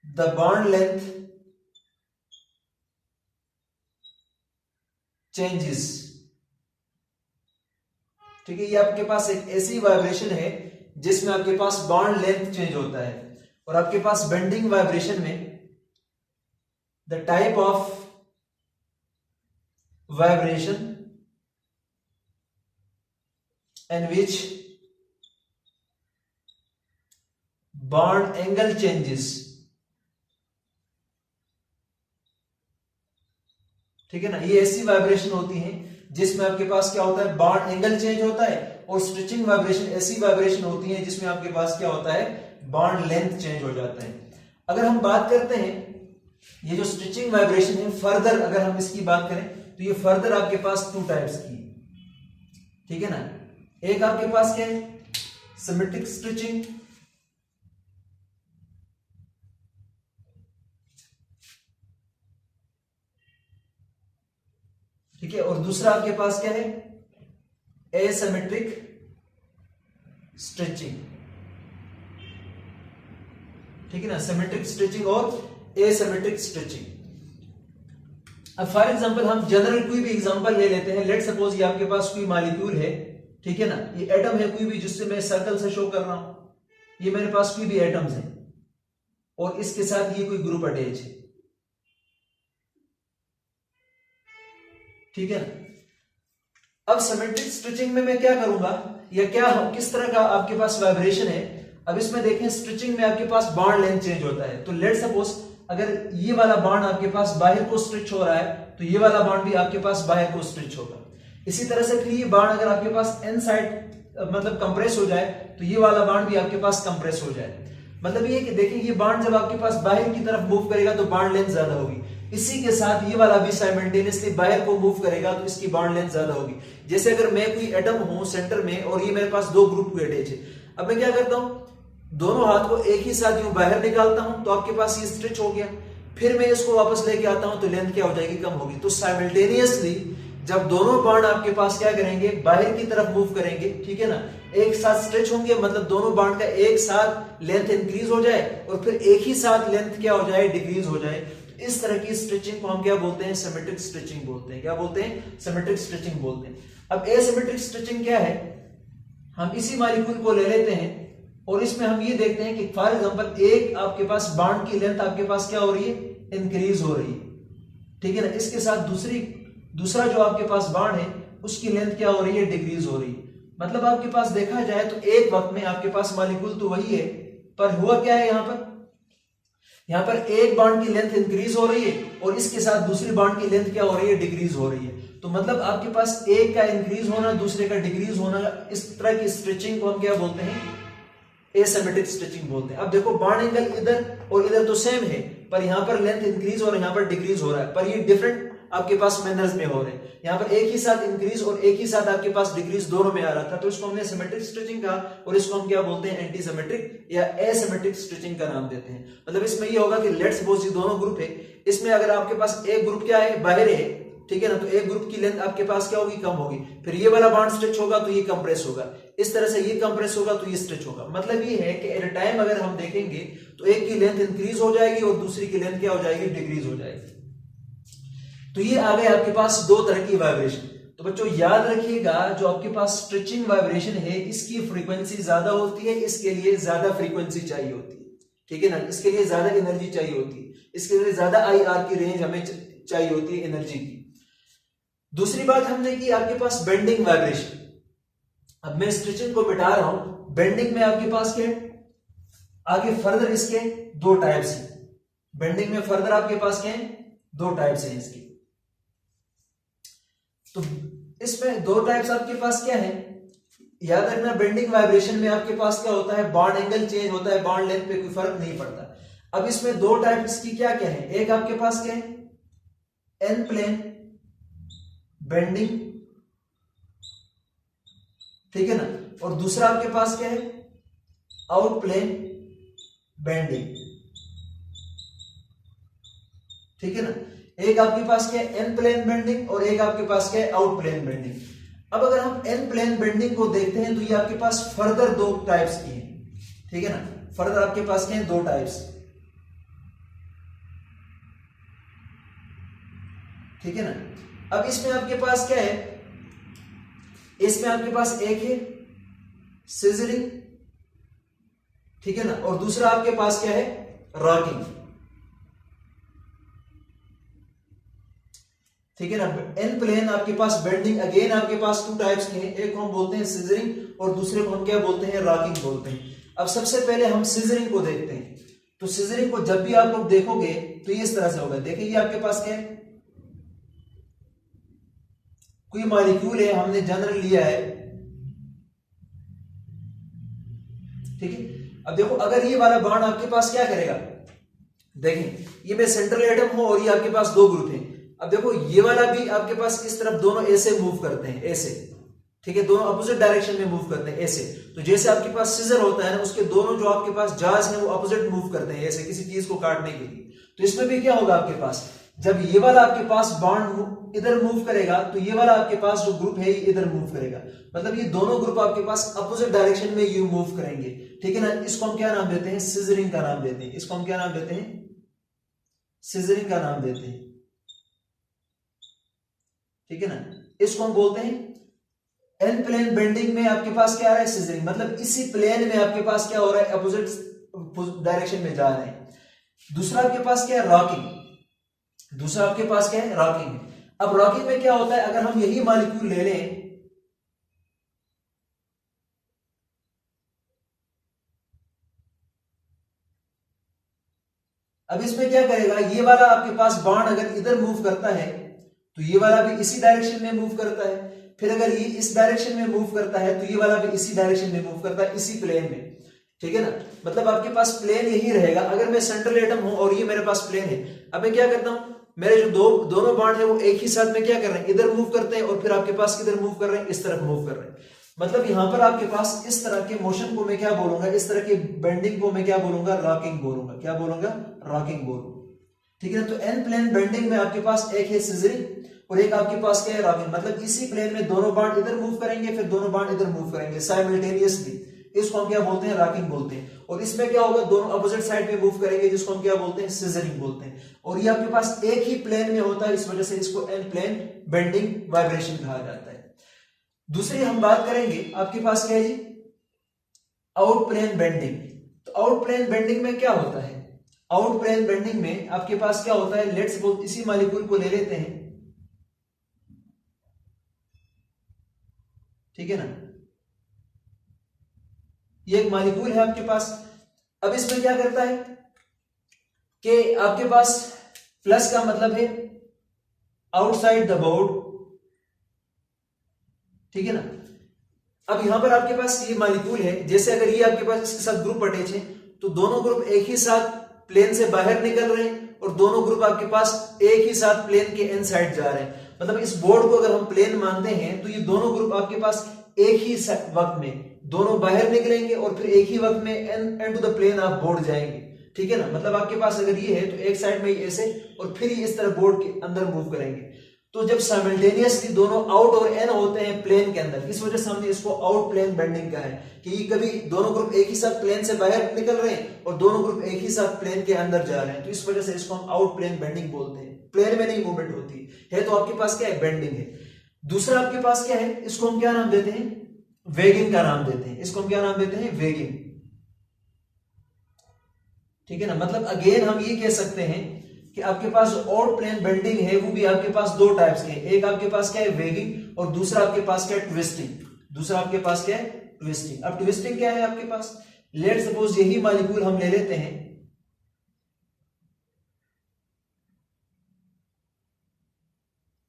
the bond length changes. ठीक है, ये आपके पास एक ऐसी वाइब्रेशन है जिसमें आपके पास बॉन्ड लेंथ चेंज होता है। और आपके पास बेंडिंग वाइब्रेशन में the type of vibration in which bond angle changes. ठीक है ना, ये ऐसी वाइब्रेशन होती है जिसमें आपके पास क्या होता है, बॉन्ड एंगल चेंज होता है। और स्ट्रेचिंग वाइब्रेशन ऐसी वाइब्रेशन होती है जिसमें आपके पास क्या होता है, बॉन्ड लेंथ चेंज हो जाता है। अगर हम बात करते हैं ये जो स्ट्रेचिंग वाइब्रेशन है, फर्दर अगर हम इसकी बात करें तो ये फर्दर आपके पास 2 टाइप्स की। ठीक है ना, एक आपके पास क्या है, सिमेट्रिक स्ट्रेचिंग, ठीक है, और दूसरा आपके पास क्या है, एसिमेट्रिक स्ट्रेचिंग। ठीक है ना, सिमेट्रिक स्ट्रेचिंग और एसिमेट्रिक स्ट्रेचिंग। अब फॉर एग्जांपल हम जनरल कोई भी एग्जांपल ले लेते हैं। लेट सपोज ये आपके पास कोई मॉलिक्यूल है, ठीक है ना, ये एटम है कोई भी जिससे मैं सर्कल से शो कर रहा हूं, ये मेरे पास कोई भी एटम्स है और इसके साथ ये कोई ग्रुप अटैच है। ठीक है ना, अब सिमेट्रिक स्ट्रेचिंग में मैं क्या करूंगा, या क्या किस तरह का आपके पास वाइब्रेशन है। अब इसमें देखें, स्ट्रेचिंग में आपके पास बॉन्ड लेंथ चेंज होता है। तो लेट सपोज अगर ये वाला बॉन्ड आपके पास बाहर को स्ट्रेच हो रहा है तो ये वाला बॉन्ड भी आपके पास बाहर को स्ट्रेच होगा। इसी तरह से फिर ये बॉन्ड अगर आपके पास इन साइड मतलब कंप्रेस हो जाए तो ये वाला बॉन्ड भी आपके पास कंप्रेस हो जाए। मतलब ये कि देखिए, ये बॉन्ड जब आपके पास बाहर की तरफ मूव करेगा तो बॉन्ड लेंथ ज्यादा होगी। इसी के साथ ये वाला भी साइमल्टेनियसली बाहर को मूव करेगा तो इसकी बॉन्ड लेंथ ज्यादा होगी। जैसे अगर मैं कोई एटम हूं सेंटर में और ये मेरे पास 2 ग्रुप के अटैच है, अब मैं क्या करता हूं, दोनों हाथ को एक ही साथ यूं बाहर निकालता हूं तो आपके पास ये स्ट्रेच हो गया। फिर मैं इसको वापस लेके आता हूं तो लेंथ क्या हो जाएगी, कम होगी। तो साइमल्टेनियसली जब दोनों बॉन्ड आपके पास क्या करेंगे, बाहर की तरफ मूव करेंगे, ठीक है ना, एक साथ स्ट्रेच होंगे, मतलब दोनों बॉन्ड का एक साथ लेंथ इंक्रीज हो जाए और फिर एक ही साथ लेंथ क्या हो जाए, डिक्रीज हो जाए। तो इस तरह की स्ट्रेचिंग को हम क्या बोलते हैं, सिमेट्रिक स्ट्रेचिंग बोलते हैं। क्या बोलते हैं, सिमेट्रिक स्ट्रेचिंग बोलते हैं। अब एसिमेट्रिक स्ट्रेचिंग क्या है, हम इसी मॉलिक्यूल को ले लेते हैं और इसमें हम ये देखते हैं कि फॉर एग्जांपल एक आपके पास बॉन्ड की लेंथ आपके पास क्या हो रही है, इंक्रीज हो रही है। ठीक है ना, इसके साथ दूसरा जो आपके पास बॉन्ड है उसकी लेंथ क्या हो रही है, डिक्रीज हो रही है। मतलब आपके पास देखा जाए तो एक वक्त में आपके पास मॉलिक्यूल तो वही है, पर हुआ क्या है, यहां पर एक बॉन्ड की लेंथ इंक्रीज हो रही है और इसके साथ दूसरी बॉन्ड की लेंथ क्या हो रही है, डिक्रीज हो रही है। तो मतलब आपके पास एक का इंक्रीज होना, दूसरे का डिक्रीज होना, इस तरह की स्ट्रेचिंग को हम क्या बोलते हैं, एसिमेट्रिक स्ट्रेचिंग बोलते हैं। अब देखो, बॉन्ड एंगल इधर और इधर तो सेम है, पर यहां पर लेंथ इंक्रीज और यहां पर डिक्रीज हो रहा है, पर ये डिफरेंट आपके पास मैनर्स में हो रहे हैं। यहां पर एक ही साथ इंक्रीज और एक ही साथ आपके पास डिक्रीज दोनों में आ रहा था, तो इसको हमने सिमेट्रिक स्ट्रेचिंग कहा और इसको हम क्या बोलते हैं, एंटी सिमेट्रिक या एसिमेट्रिक स्ट्रेचिंग का नाम देते हैं। मतलब इसमें ये होगा कि लेट्स सपोज ये दोनों ग्रुप है, इसमें अगर आपके पास एक ग्रुप क्या है, बाहर है, ठीक है ना, तो एक ग्रुप की लेंथ आपके पास क्या होगी, कम होगी। फिर ये वाला बॉन्ड स्ट्रेच होगा तो ये कंप्रेस होगा, इस तरह से ये कंप्रेस होगा तो ये स्ट्रेच होगा। मतलब ये है कि एट अ टाइम अगर हम देखेंगे तो एक की लेंथ इंक्रीज हो जाएगी और दूसरी की लेंथ क्या हो जाएगी, डिक्रीज हो जाएगी। तो ये आ गए आपके पास 2 तरह की वाइब्रेशन। तो बच्चों याद रखिएगा, जो आपके पास स्ट्रेचिंग वाइब्रेशन है इसकी फ्रीक्वेंसी ज्यादा होती है, इसके लिए ज्यादा फ्रीक्वेंसी चाहिए होती है। ठीक है ना, इसके लिए ज्यादा एनर्जी चाहिए होती है, इसके लिए ज्यादा IR की रेंज हमें चाहिए होती है एनर्जी की। दूसरी बात हमने की आपके पास बेंडिंग वाइब्रेशन। अब मैं स्ट्रेचिंग को मिटा रहा हूं, बेंडिंग में आपके पास क्या है, आगे फर्दर इसके 2 टाइप्स हैं। बेंडिंग में फर्दर आपके पास क्या है, 2 टाइप्स हैं इसकी। तो इसमें 2 टाइप्स आपके पास क्या है, याद रखना, बेंडिंग वाइब्रेशन में आपके पास क्या होता है, बॉन्ड एंगल चेंज होता है, बॉन्ड लेंथ पे कोई फर्क नहीं पड़ता। अब इसमें दो टाइप्स की क्या क्या है, एक आपके पास क्या है, एन प्लेन बेंडिंग, ठीक है ना, और दूसरा आपके पास क्या है, आउट प्लेन बेंडिंग, ठीक है ना। एक आपके पास क्या है, एन प्लेन बेंडिंग, और एक आपके पास क्या है, आउट प्लेन बेंडिंग। अब अगर हम एन प्लेन बेंडिंग को देखते हैं तो ये आपके पास फर्दर दो टाइप्स की है, ठीक है ना, फर्दर आपके पास क्या है, दो टाइप्स, ठीक है ना। अब इसमें आपके पास क्या है, इसमें आपके पास एक है सिजरिंग, ठीक है ना, और दूसरा आपके पास क्या है, रॉकिंग, ठीक है ना। एन प्लेन आपके पास बेंडिंग अगेन आपके पास टू टाइप्स के हैं, एक को हम बोलते हैं सिजरिंग और दूसरे को हम क्या बोलते हैं, रॉकिंग बोलते हैं। अब सबसे पहले हम सिजरिंग को देखते हैं। तो सिजरिंग को जब भी आप लोग देखोगे तो ये इस तरह से होगा, देखिए ये आपके पास क्या है, कोई मॉलिक्यूल है, हमने जनरल लिया है, ठीक है। अब देखो अगर ये वाला बॉन्ड आपके पास क्या करेगा, देखिए ये में सेंट्रल एटम हो और ये आपके पास दो ग्रुप हैं। अब देखो ये वाला भी आपके पास इस तरफ दोनों ऐसे मूव करते हैं, ऐसे, ठीक है, दोनों अपोजिट डायरेक्शन में मूव करते हैं ऐसे। तो जैसे आपके पास सीजर होता है ना, उसके दोनों जो आपके पास जाज हैं वो अपोजिट मूव करते हैं ऐसे किसी चीज को काटने के लिए। तो इसमें भी क्या होगा आपके पास, जब ये वाला आपके पास बॉन्ड इधर मूव करेगा तो ये वाला आपके पास जो ग्रुप है ये इधर मूव करेगा, मतलब ये दोनों ग्रुप आपके पास अपोजिट डायरेक्शन में यू मूव करेंगे, ठीक है ना। इसको हम क्या नाम देते हैं, सिजरिंग का नाम देते हैं, इसको हम क्या नाम देते हैं, सिजरिंग का नाम देते हैं, ठीक है ना। इसको हम बोलते हैं एन प्लेन बेंडिंग में आपके पास क्या आ रहा है, सिजरिंग, मतलब इसी प्लेन में आपके पास क्या हो रहा है, अपोजिट डायरेक्शन में जा रहे हैं। दूसरा आपके पास क्या है, रॉकिंग, दूसरा आपके पास क्या है, रॉकिंग। अब रॉकिंग में क्या होता है, अगर हम यही मॉलिक्यूल ले लें, अब इसमें क्या करेगा, ये वाला आपके पास बॉन्ड अगर इधर मूव करता है तो ये वाला भी इसी डायरेक्शन में मूव करता है, फिर अगर ये इस डायरेक्शन में मूव करता है तो ये वाला भी इसी डायरेक्शन में मूव करता है, इसी प्लेन में, ठीक है ना। मतलब आपके पास प्लेन यही रहेगा। अगर मैं सेंट्रल एटम हूं और ये मेरे पास प्लेन है, अब मैं क्या करता हूं, मेरे जो दोनों बॉन्ड है वो एक ही साथ में क्या कर रहे हैं, इधर मूव करते हैं, और फिर आपके पास किधर मूव कर रहे हैं, इस तरफ मूव कर रहे हैं। मतलब यहां पर आपके पास इस तरह के मोशन को मैं क्या बोलूंगा, इस तरह की बेंडिंग को मैं क्या बोलूंगा, रॉकिंग बोलूंगा, क्या बोलूंगा, रॉकिंग बोलूंगा, ठीक है ना। तो एन प्लेन बेंडिंग में आपके पास एक है सिजरिंग और एक आपके पास क्या है, रॉकिंग, मतलब इसी प्लेन में दोनों बॉन्ड इधर मूव करेंगे, फिर दोनों बॉन्ड इधर मूव करेंगे साइमल्टेनियसली, इसको हम क्या बोलते हैं, रॉकिंग बोलते हैं। और इसमें क्या होगा, दोनों अपोजिट साइड में मूव करेंगे, जिसको हम क्या बोलते हैं, सिजरिंग बोलते हैं। और ये आपके पास एक ही प्लेन में होता है, इस वजह से इसको एन प्लेन बेंडिंग वाइब्रेशन कहा जाता है। दूसरी हम बात करेंगे, आपके पास क्या है जी, आउट प्लेन बेंडिंग। तो आउट प्लेन बेंडिंग में क्या होता है, आउट प्लेन बेंडिंग में आपके पास क्या होता है, लेट्स सपोज इसी मॉलिक्यूल को ले लेते हैं, ठीक है ना, ये एक मॉलिक्यूल है आपके पास। अब इसमें क्या करता है कि आपके पास प्लस का मतलब है आउटसाइड द बोर्ड, ठीक है ना। अब यहां पर आपके पास ये मॉलिक्यूल है, जैसे अगर ये आपके पास इसके साथ ग्रुप अटैच है तो दोनों ग्रुप एक ही साथ प्लेन से बाहर निकल रहे हैं और दोनों ग्रुप आपके पास एक ही साथ प्लेन के इन साइड जा रहे हैं। मतलब इस बोर्ड को अगर हम प्लेन मानते हैं तो ये दोनों ग्रुप आपके पास एक ही वक्त में दोनों बाहर निकलेंगे और फिर एक ही वक्त में एंड टू द प्लेन आप बोर्ड जाएंगे, ठीक है ना। मतलब आपके पास अगर ये है तो एक साइड में ऐसे और फिर ये इस तरह बोर्ड के अंदर मूव करेंगे। तो जब साइमल्टेनियसली दोनों आउट और इन होते हैं प्लेन के अंदर, इस वजह से हमने इसको आउट प्लेन बेंडिंग कहा है कि कभी दोनों ग्रुप एक ही साथ प्लेन से बाहर निकल रहे हैं और दोनों ग्रुप एक ही साथ प्लेन के अंदर जा रहे हैं, तो इस वजह से इसको हम आउट प्लेन बेंडिंग बोलते हैं। प्लेन में नहीं मूवमेंट होती है तो आपके पास क्या है, बेंडिंग है। दूसरा आपके पास क्या है, इसको हम क्या नाम देते हैं, वेगिंग का नाम देते हैं, इसको हम क्या नाम देते हैं, वेगिंग, ठीक है ना। मतलब अगेन हम ये कह सकते हैं कि आपके पास आउट प्लेन बेंडिंग है वो भी आपके पास दो टाइप्स के हैं, एक आपके पास क्या है, वेगिंग, और दूसरा आपके पास क्या है, ट्विस्टिंग। दूसरा आपके पास क्या है, ट्विस्टिंग। अब ट्विस्टिंग क्या है आपके पास, लेट सपोज यही मॉलिक्यूल हम ले लेते हैं,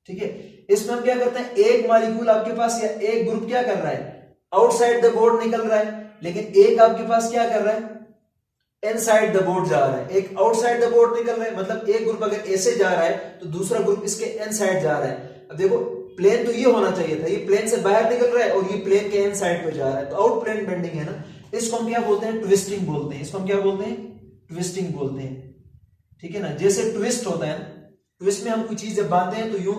ठीक है। इसमें हम क्या करते हैं, एक मॉलिक्यूल आपके पास या एक ग्रुप क्या कर रहा है, आउटसाइड द बोर्ड निकल रहा है, लेकिन एक आपके पास क्या कर रहा है, इनसाइड द बोर्ड जा रहा है, एक आउटसाइड द बोर्ड निकल रहा है। मतलब एक ग्रुप अगर ऐसे जा रहा है तो दूसरा ग्रुप इसके इनसाइड जा रहा है। अब देखो प्लेन तो ये होना चाहिए था, ये प्लेन से बाहर निकल रहा है और ये प्लेन के इनसाइड पे जा रहा है, तो आउट प्लेन बेंडिंग है ना। इसको हम क्या बोलते हैं? ट्विस्टिंग बोलते हैं। इसको हम क्या बोलते हैं? ट्विस्टिंग बोलते हैं। ठीक है ना, जैसे ट्विस्ट होता है ना, ट्विस्ट में हम कोई चीज जब बांधते हैं तो यूं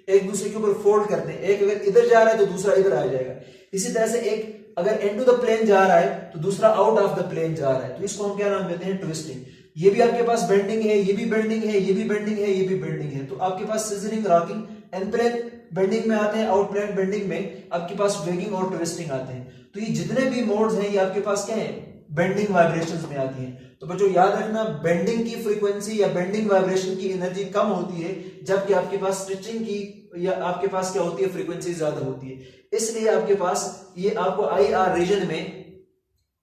एक दूसरे के ऊपर फोल्ड करते हैं, एक अगर इधर जा रहा है तो दूसरा इधर आ जाएगा। इसी तरह से एक अगर इनटू द प्लेन जा रहा है तो दूसरा आउट ऑफ द प्लेन जा रहा है, तो इसको हम क्या नाम देते हैं? ट्विस्टिंग। ये भी आपके पास बेंडिंग है, ये भी बेंडिंग है, ये भी बेंडिंग है, ये भी बेंडिंग है। तो आपके पास सीजरिंग, रॉकिंग, इन प्लेन बेंडिंग में आते हैं, आउट प्लेन बेंडिंग में आपके पास वेगिंग और ट्विस्टिंग आते हैं। तो ये जितने भी मोड्स हैं ये आपके पास क्या है? बेंडिंग वाइब्रेशंस में आती हैं। तो बच्चों याद रखना, बेंडिंग की फ्रीक्वेंसी या बेंडिंग वाइब्रेशन की एनर्जी कम होती है, जबकि आपके पास स्ट्रेचिंग की या आपके पास क्या होती है? फ्रीक्वेंसी ज्यादा होती है। इसलिए आपके पास ये आपको IR रीजन में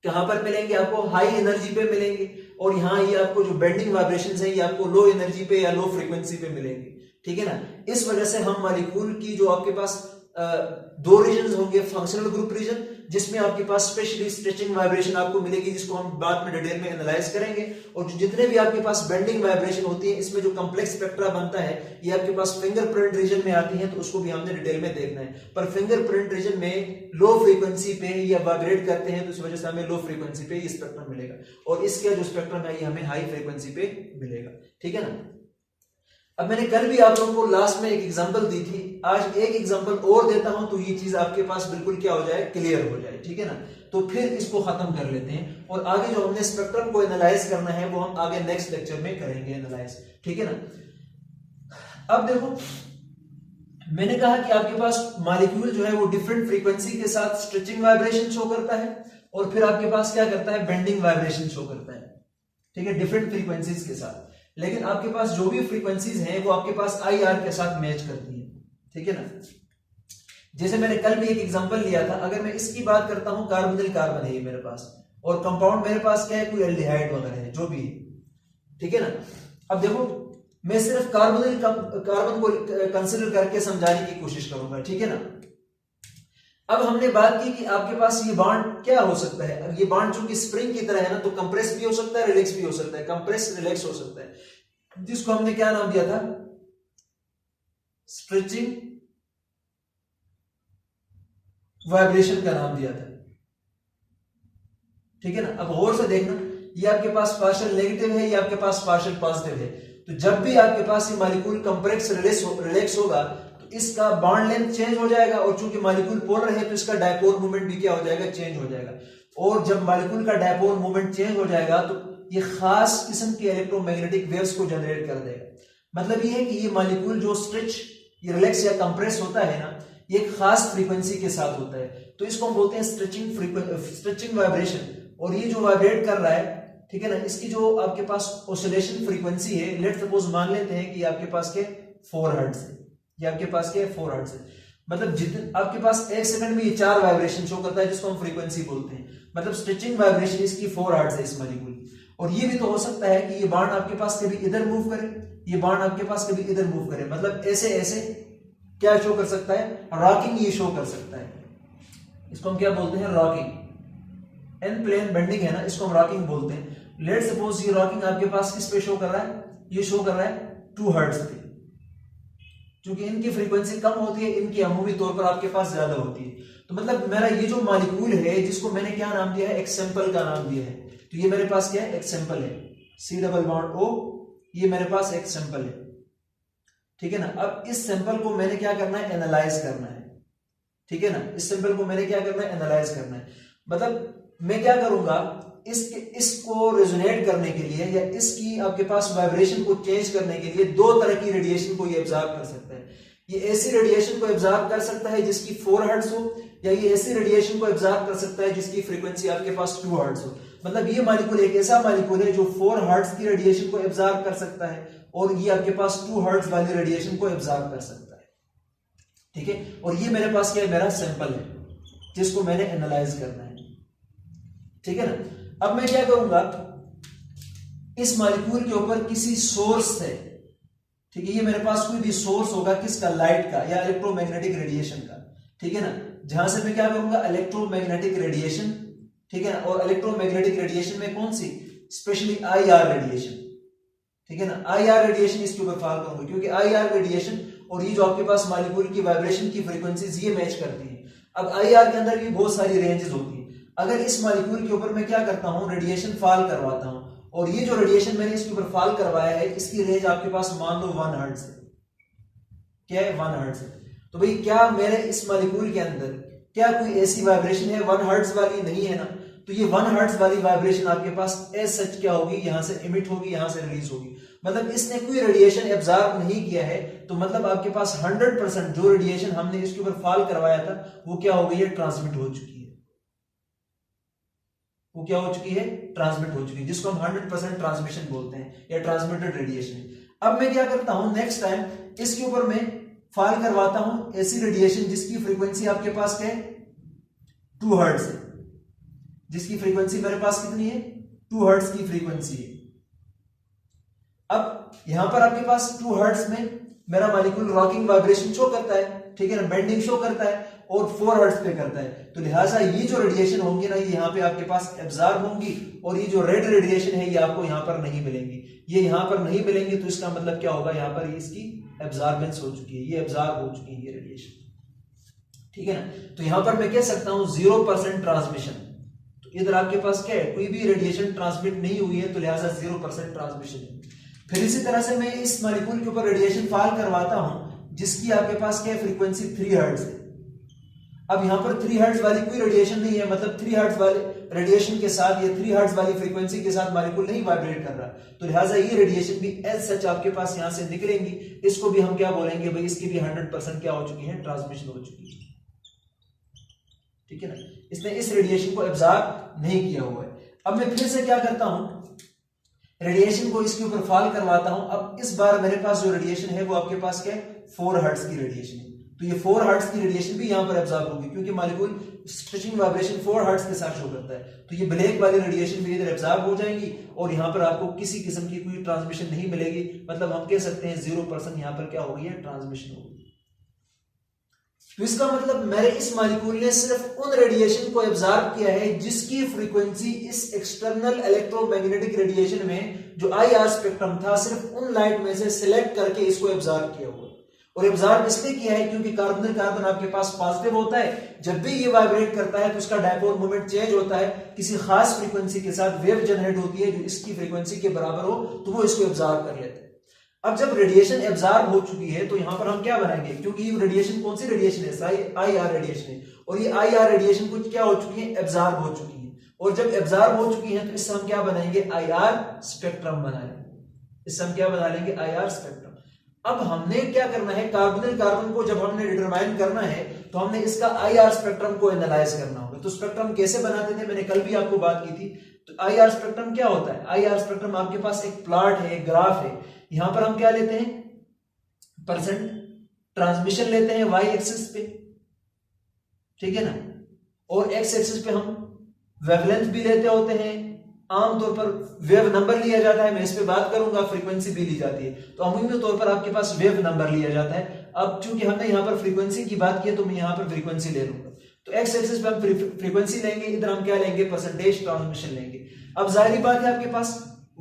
कहां पर मिलेंगे? आपको हाई एनर्जी पे मिलेंगे, और यहाँ ये आपको जो बेंडिंग वाइब्रेशंस है ये आपको लो एनर्जी पे या लो फ्रीक्वेंसी पे मिलेंगे। ठीक है ना। इस वजह से हम मॉलिक्यूल की जो आपके पास दो रीजन होंगे, फंक्शनल ग्रुप रीजन जिसमें आपके पास स्पेशली स्ट्रेचिंग वाइब्रेशन आपको मिलेगी, जिसको हम बाद में डिटेल में एनालाइज करेंगे। और जितने भी आपके पास बेंडिंग वाइब्रेशन होती है, इसमें जो कॉम्प्लेक्स स्पेक्ट्रा बनता है ये आपके पास फिंगरप्रिंट रीजन में आती है, तो उसको भी हमने डिटेल में देखना है। पर फिंगरप्रिंट रीजन में लो फ्रीक्वेंसी पे या वाइब्रेट करते हैं, तो इस वजह से हमें लो फ्रीक्वेंसी पे ये स्पेक्ट्रम मिलेगा, और इसका जो स्पेक्ट्रम है ये हमें हाई फ्रीक्वेंसी पे मिलेगा। ठीक है ना। अब मैंने कल भी आप लोगों को लास्ट में एक एग्जांपल दी थी, आज एक एग्जांपल और देता हूं तो ये चीज आपके पास बिल्कुल क्या हो जाए? क्लियर हो जाए। ठीक है ना। तो फिर इसको खत्म कर लेते हैं, और आगे जो हमने स्पेक्ट्रम को एनालाइज करना है वो हम आगे नेक्स्ट लेक्चर में करेंगे एनालाइज। ठीक है ना। अब देखो मैंने कहा कि आपके पास मॉलिक्यूल जो है वो डिफरेंट फ्रीक्वेंसी के साथ स्ट्रेचिंग वाइब्रेशन शो करता है, और फिर आपके पास क्या करता है? बेंडिंग वाइब्रेशन शो करता है। ठीक है, डिफरेंट फ्रीक्वेंसीज के साथ। लेकिन आपके पास जो भी फ्रीक्वेंसीज हैं वो आपके पास IR के साथ मैच करती है। ठीक है ना। जैसे मैंने कल भी एक एग्जांपल लिया था, अगर मैं इसकी बात करता हूं, कार्बोनिल कार्बन है ये मेरे पास, और कंपाउंड मेरे पास क्या है? कोई एल्डिहाइड वगैरह है, जो भी है। ठीक है ना। अब देखो मैं सिर्फ कार्बन को कंसिडर करके समझाने की कोशिश करूंगा। ठीक है ना। अब हमने बात की कि आपके पास ये बॉन्ड क्या हो सकता है? अब ये बॉन्ड चूंकि स्प्रिंग की तरह है ना, तो कंप्रेस भी हो सकता है, रिलैक्स भी हो सकता है, कंप्रेस रिलैक्स हो सकता है, जिसको हमने क्या नाम दिया था? स्ट्रेचिंग वाइब्रेशन का नाम दिया था। ठीक है ना। अब गौर से देखना, ये आपके पास पार्शियल नेगेटिव है, ये आपके पास पार्शियल पॉजिटिव है। तो जब भी आपके पास ये मॉलिक्यूल कंप्रेस रिलैक्स होगा तो इसका बॉन्ड लेंथ चेंज हो जाएगा, और चूंकि मॉलिक्यूल पोलर है तो इसका डायपोल मूवमेंट भी क्या हो जाएगा? चेंज हो जाएगा। और जब मॉलिक्यूल का डायपोल मूवमेंट चेंज हो जाएगा तो ये खास किस्म के इलेक्ट्रोमैग्नेटिक वेव्स को जनरेट कर देगा। मतलब ये है कि ये मॉलिक्यूल जो स्ट्रेच, ये रिलैक्स या कंप्रेस होता है ना, ये एक खास फ्रीक्वेंसी के साथ होता है, तो इसको हम बोलते हैं स्ट्रेचिंग वाइब्रेशन। और ये जो वाइब्रेट कर रहा है, ठीक है ना, इसकी जो आपके पास ऑसिलेशन फ्रीक्वेंसी है, लेट सपोज मान लेते हैं कि आपके पास के 4 हर्ट्ज है, ये आपके पास के 4 हर्ट्ज है। मतलब जितने आपके पास 1 सेकंड में ये 4 वाइब्रेशन शो करता है, जिसको हम फ्रीक्वेंसी बोलते हैं। मतलब स्ट्रेचिंग वाइब्रेशन इसकी 4 हर्ट्ज है इस मॉलिक्यूल। और ये भी तो हो सकता है कि ये बॉन्ड आपके पास कभी इधर मूव करे, ये बॉन्ड आपके पास कभी इधर मूव करे, मतलब ऐसे ऐसे क्या शो कर सकता है? रॉकिंग ये शो कर सकता है। इसको हम क्या बोलते हैं? रॉकिंग। एन प्लेन बेंडिंग है ना, इसको हम रॉकिंग बोलते हैं। लेट सपोज ये रॉकिंग आपके पास किस पे शो कर रहा है? ये शो कर रहा है 2 हर्ट्ज पे। क्योंकि इनकी फ्रीक्वेंसी कम होती है, इनकी अमूमी तौर पर आपके पास ज्यादा होती है। तो मतलब मेरा ये जो मॉलिक्यूल है, जिसको मैंने क्या नाम दिया है? एक सैंपल का नाम दिया है। तो ये मेरे पास क्या है? एक सैंपल है, C डबल बॉन्ड O, ये मेरे पास एक सैंपल है। ठीक है ना। अब इस सैंपल को मैंने क्या करना है? एनालाइज करना है। ठीक है ना। इस सैंपल को मैंने क्या करना है? एनालाइज करना है। मतलब मैं क्या करूंगा, इसको रेजोनेट करने के लिए या इसकी आपके पास वाइब्रेशन को चेंज करने के लिए 2 तरह की रेडिएशन को ये एब्जॉर्ब कर सकता है। ये ऐसी रेडिएशन को एब्जॉर्ब कर सकता है जिसकी 4 हर्ट्ज हो, या ये ऐसी रेडिएशन को एब्जॉर्ब कर सकता है जिसकी फ्रीक्वेंसी आपके पास 2 हर्ट्ज हो। मतलब ये मॉलिक्यूल एक ऐसा मॉलिक्यूल है जो 4 हर्ट्ज की रेडिएशन को एब्जॉर्ब कर सकता है, और ये आपके पास 2 हर्ट्ज वाली रेडिएशन को एब्जॉर्ब कर सकता है। ठीक है। और ये मेरे पास क्या है? मेरा सैंपल है, जिसको मैंने एनालाइज करना है। ठीक है ना। अब मैं क्या करूंगा, इस मॉलिक्यूल के ऊपर किसी सोर्स से, ठीक है, ये मेरे पास कोई भी सोर्स होगा, किसका? लाइट का या इलेक्ट्रोमैग्नेटिक रेडिएशन का। ठीक है ना। जहां से मैं क्या करूंगा? Electromagnetic radiation. ठीक है ना। और इलेक्ट्रोमैग्नेटिक रेडिएशन में कौन सी? स्पेशली IR रेडिएशन, ठीक है ना, IR रेडिएशन इसके ऊपर फॉल करूंगा क्योंकि IR रेडिएशन और ये जो आपके पास मॉलिक्यूल की वाइब्रेशन की फ्रीक्वेंसीज ये मैच करती है। अब IR के अंदर भी बहुत सारी रेंजेस होती है। अगर इस मॉलिक्यूल के ऊपर मैं क्या करता हूं, रेडिएशन फॉल करवाता हूं, और ये जो रेडिएशन मैंने इसके ऊपर फॉल करवाया है इसकी रेंज आपके पास मान लो 1 हर्ट्ज है। क्या है? 1 हर्ट्ज है। तो भाई क्या मेरे इस मॉलिक्यूल के अंदर क्या कोई ऐसी वाइब्रेशन है 1 हर्ट्ज वाली? नहीं है ना। तो ये 1 हर्ट्ज वाली वाइब्रेशन आपके पास एज सच क्या होगी, यहां से इमिट होगी, यहां से रिलीज होगी। मतलब इसने कोई रेडिएशन एब्जॉर्ब नहीं किया है, तो मतलब आपके पास 100% जो रेडिएशन हमने इसके ऊपर फॉल करवाया था वो क्या हो गई है, ट्रांसमिट हो चुकी है। वो क्या हो चुकी है, ट्रांसमिट हो चुकी है, जिसको हम 100% ट्रांसमिशन बोलते हैं या ट्रांसमिटेड रेडिएशन। अब मैं क्या करता हूं, नेक्स्ट टाइम इसके ऊपर मैं फॉल करवाता हूं ऐसी रेडिएशन जिसकी फ्रीक्वेंसी आपके पास क्या है, 2 हर्ट्ज है। जिसकी फ्रीक्वेंसी मेरे पास कितनी है, 2 हर्ट्ज की फ्रीक्वेंसी है। अब यहां पर आपके पास 2 हर्ट्ज में मेरा मॉलिक्यूल रॉकिंग वाइब्रेशन शो करता है, ठीक है ना, बेंडिंग शो करता है, और 4 हर्ट्ज पे करता है। तो लिहाजा ये जो रेडिएशन होंगी ना, ये यहाँ पे आपके पास एब्जॉर्ब होंगी, और ये जो रेड रेडिएशन है ये आपको यहाँ पर नहीं मिलेंगी। ये यहाँ पर नहीं मिलेंगी तो इसका मतलब क्या होगा, यहाँ पर इसकी एब्जॉर्बेंस हो चुकी है, ये एब्जॉर्ब हो चुकी है ये रेडिएशन, ठीक है ना। तो यहां पर मैं कह सकता हूं 0% ट्रांसमिशन। तो इधर आपके पास क्या है, कोई भी रेडिएशन ट्रांसमिट नहीं हुई है, तो लिहाजा 0% ट्रांसमिशन है। फिर इसी तरह से मैं इस मॉलिक्यूल के ऊपर रेडिएशन फॉल करवाता हूं जिसकी आपके पास क्या है, फ्रीक्वेंसी 3 हर्ट्ज है। अब यहां पर 3 हर्ट्ज वाली कोई रेडिएशन नहीं है, मतलब 3 हर्ट्ज वाले रेडिएशन के साथ या 3 हर्ट्ज वाली फ्रीक्वेंसी के साथ मॉलिक्यूल नहीं वाइब्रेट कर रहा, तो लिहाजा ये रेडिएशन भी एज सच आपके पास यहां से निकलेंगी। इसको भी हम क्या बोलेंगे भाई, इसकी भी 100% क्या हो चुकी है, ट्रांसमिशन हो चुकी है, ठीक है ना। इसने इस रेडिएशन को एब्जॉर्ब नहीं किया हुआ है। अब मैं फिर से क्या करता हूं, रेडिएशन को इसके ऊपर फॉल करवाता हूं। अब इस बार मेरे पास जो रेडिएशन है वो आपके पास क्या है, 4 हर्ट्ज की रेडिएशन है। तो ये 4 हर्ट्ज की रेडिएशन भी यहां पर एब्जॉर्ब होगी क्योंकि मॉलिक्यूल स्ट्रेचिंग वाइब्रेशन 4 हर्ट्ज के साथ शो करता है। तो ये ब्लैक वाली रेडिएशन भी इधर एब्जॉर्ब हो जाएंगी और यहां पर आपको किसी किस्म की कोई ट्रांसमिशन नहीं मिलेगी। मतलब हम कह सकते हैं 0% यहां पर क्या हो गई है, ट्रांसमिशन हो गई। तो इसका मतलब मेरे इस मॉलिक्यूल ने सिर्फ उन रेडिएशन को एब्जॉर्ब किया है जिसकी फ्रीक्वेंसी इस एक्सटर्नल इलेक्ट्रोमैग्नेटिक रेडिएशन में जो IR स्पेक्ट्रम था, सिर्फ उन लाइट में से सिलेक्ट करके इसको एब्जॉर्ब किया हुआ। और एब्जॉर्ब इसलिए किया है क्योंकि कार्बन कार्बन आपके पास पॉजिटिव होता है, जब भी ये वाइब्रेट करता है तो उसका डायपोल मोमेंट चेंज होता है, किसी खास फ्रीक्वेंसी के साथ वेव जनरेट होती है जो इसकी फ्रीक्वेंसी के बराबर हो, तो वो इसको एब्जॉर्ब कर लेता है। अब जब रेडिएशन एब्जॉर्ब हो चुकी है तो यहां पर हम क्या बनाएंगे, क्योंकि ये रेडिएशन कौन सी रेडिएशन है, IR रेडिएशन है, और ये IR रेडिएशन कुछ क्या हो चुकी है, एब्जॉर्ब हो चुकी है। और जब एब्जॉर्ब हो चुकी है तो इससे हम क्या बनाएंगे, IR स्पेक्ट्रम बना लेंगे। इससे हम क्या बना लेंगे, IR स्पेक्ट्रम। अब हमने क्या करना है, कार्बोनिल कार्बन को जब हमने डिटरमाइन करना है तो हमने इसका IR स्पेक्ट्रम को एनालाइज करना होगा। तो स्पेक्ट्रम कैसे बनाते थे, मैंने कल भी आपको बात की थी। तो IR स्पेक्ट्रम क्या होता है, IR स्पेक्ट्रम आपके पास एक प्लॉट है, एक ग्राफ है। यहां पर हम क्या लेते हैं, परसेंट ट्रांसमिशन लेते हैं Y एक्सिस पे, ठीक है ना, और X एक्सिस पे हम वेवलेंथ भी लेते होते हैं। आमतौर पर वेव नंबर लिया जाता है, मैं इस पे बात करूंगा, फ्रीक्वेंसी भी ली जाती है। तो अमूमी तौर पर आपके पास वेव नंबर लिया जाता है। अब चूंकि हमने यहां पर फ्रीक्वेंसी की बात की है तो मैं यहां पर फ्रीक्वेंसी ले लूंगा। तो X एक्सिस पे हम फ्रीक्वेंसी लेंगे, इधर हम क्या लेंगे, परसेंटेज ट्रांसमिशन लेंगे। अब जाहिर बात है आपके पास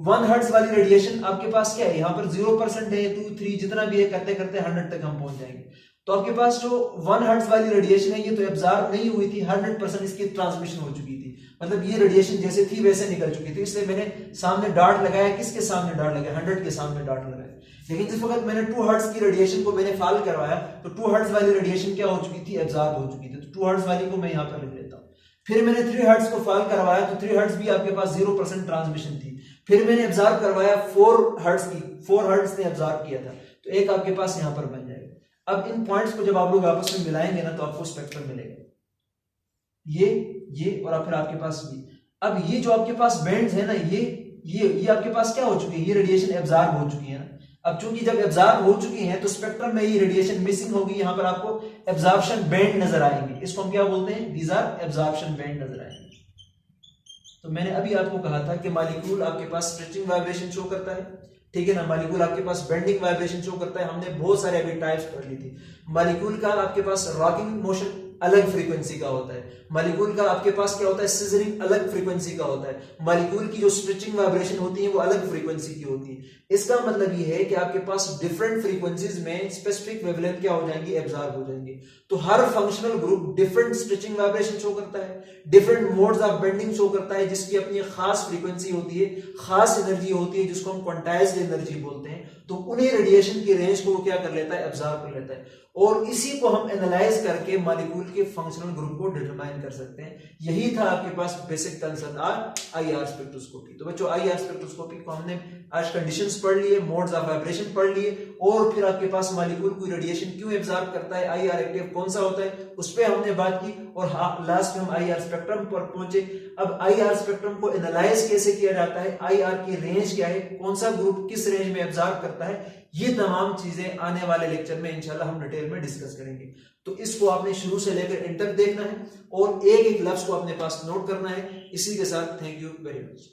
1 हर्ट्ज वाली रेडिएशन आपके पास क्या है, यहां पर 0% है, 2, 3 जितना भी है, करते करते 100 तक हम पहुंच जाएंगे। तो आपके पास जो 1 हर्ट्ज वाली रेडिएशन है ये तो एब्जॉर्ब नहीं हुई थी, 100% इसकी ट्रांसमिशन हो चुकी थी। मतलब ये रेडिएशन जैसे थी वैसे निकल चुकी थी, इसलिए मैंने सामने डॉट लगाया। किसके सामने डॉट लगाया, 100 के सामने डॉट लगाया। लेकिन जिस वक्त मैंने 2 हर्ट्ज की रेडिएशन को मैंने फॉल करवाया तो 2 हर्ट्ज वाली रेडिएशन क्या हो चुकी थी, एब्जॉर्ब हो चुकी थी। तो 2 हर्ट्ज वाली को मैं यहां पर लिख लेता हूं। फिर मैंने 3 हर्ट्ज को फॉल करवाया तो 3 हर्ट्ज भी आपके पास 0% ट्रांसमिशन थी। फिर मैंने एब्जॉर्ब करवाया 4 हर्ट्ज की, 4 हर्ट्ज ने एब्जॉर्ब किया था, तो एक आपके पास यहां पर बन जाएगा। अब इन पॉइंट्स को जब आप लोग आपस में मिलाएंगे ना तो आपको स्पेक्ट्रम मिलेगा, ये और फिर आपके पास भी। अब ये जो आपके पास बैंड्स है ना, ये आपके पास क्या हो चुकी है, ये रेडिएशन एब्जॉर्ब हो चुकी है ना। अब चूंकि जब एब्जॉर्ब हो चुकी है तो स्पेक्ट्रम में ये रेडिएशन मिसिंग होगी, यहां पर आपको एब्जॉर्प्शन बैंड नजर आएंगे। इसको हम क्या बोलते हैं, दीज आर एब्जॉर्प्शन बैंड नजर आएंगे। तो मैंने अभी आपको कहा था कि मॉलिक्यूल आपके पास स्ट्रेचिंग वाइब्रेशन शो करता है, ठीक है ना, मॉलिक्यूल आपके पास बेंडिंग वाइब्रेशन शो करता है। हमने बहुत सारे अभी टाइप्स पढ़ ली थी। मॉलिक्यूल का आपके पास रॉकिंग मोशन अलग फ्रीक्वेंसी का होता है, मॉलिक्यूल का आपके पास क्या होता है, सिजरिंग अलग फ्रीक्वेंसी का होता है, मॉलिक्यूल की जो स्ट्रेचिंग वाइब्रेशन होती है वो अलग फ्रीक्वेंसी की होती है। इसका मतलब ये है कि आपके पास डिफरेंट फ्रीक्वेंसीज में स्पेसिफिक वेवलेंथ क्या हो जाएंगी, एब्जॉर्ब हो जाएंगे। तो हर functional group different stretching vibration show करता है, different modes of bending show करता है, जिसकी अपनी खास फ्रीक्वेंसी होती है, खास एनर्जी होती है, जिसको हम क्वांटाइज्ड एनर्जी बोलते हैं। तो उन्हीं रेडिएशन की रेंज को वो क्या कर लेता है, एब्जॉर्ब कर लेता है, और इसी को हम एनालाइज करके मॉलिक्यूल के फंक्शनल ग्रुप को डिटरमाइन कर सकते हैं। यही था आपके पास बेसिक कंसेप्ट आईआर स्पेक्ट्रोस्कोपी। तो बच्चों आईआर स्पेक्ट्रोस्कोपी को हमने आज कंडीशंस पढ़ लिए, मोड्स ऑफ वाइब्रेशन पढ़ लिए, और फिर आपके पास मॉलिक्यूल कोई रेडिएशन क्यों एब्जॉर्ब करता है, आईआर एक्टिव कौन सा होता है, उस पर हमने बात की, और लास्ट में हम आईआर स्पेक्ट्रम पर पहुंचे। अब आईआर स्पेक्ट्रम को एनालाइज कैसे किया जाता है, आईआर की रेंज क्या है, कौन सा ग्रुप किस रेंज में एब्जॉर्ब करता है, ये तमाम चीजें आने वाले लेक्चर में इंशाल्लाह हम डिटेल में डिस्कस करेंगे। तो इसको आपने शुरू से लेकर एंड तक देखना है और एक एक लफ्ज को अपने पास नोट करना है। इसी के साथ थैंक यू वेरी मच।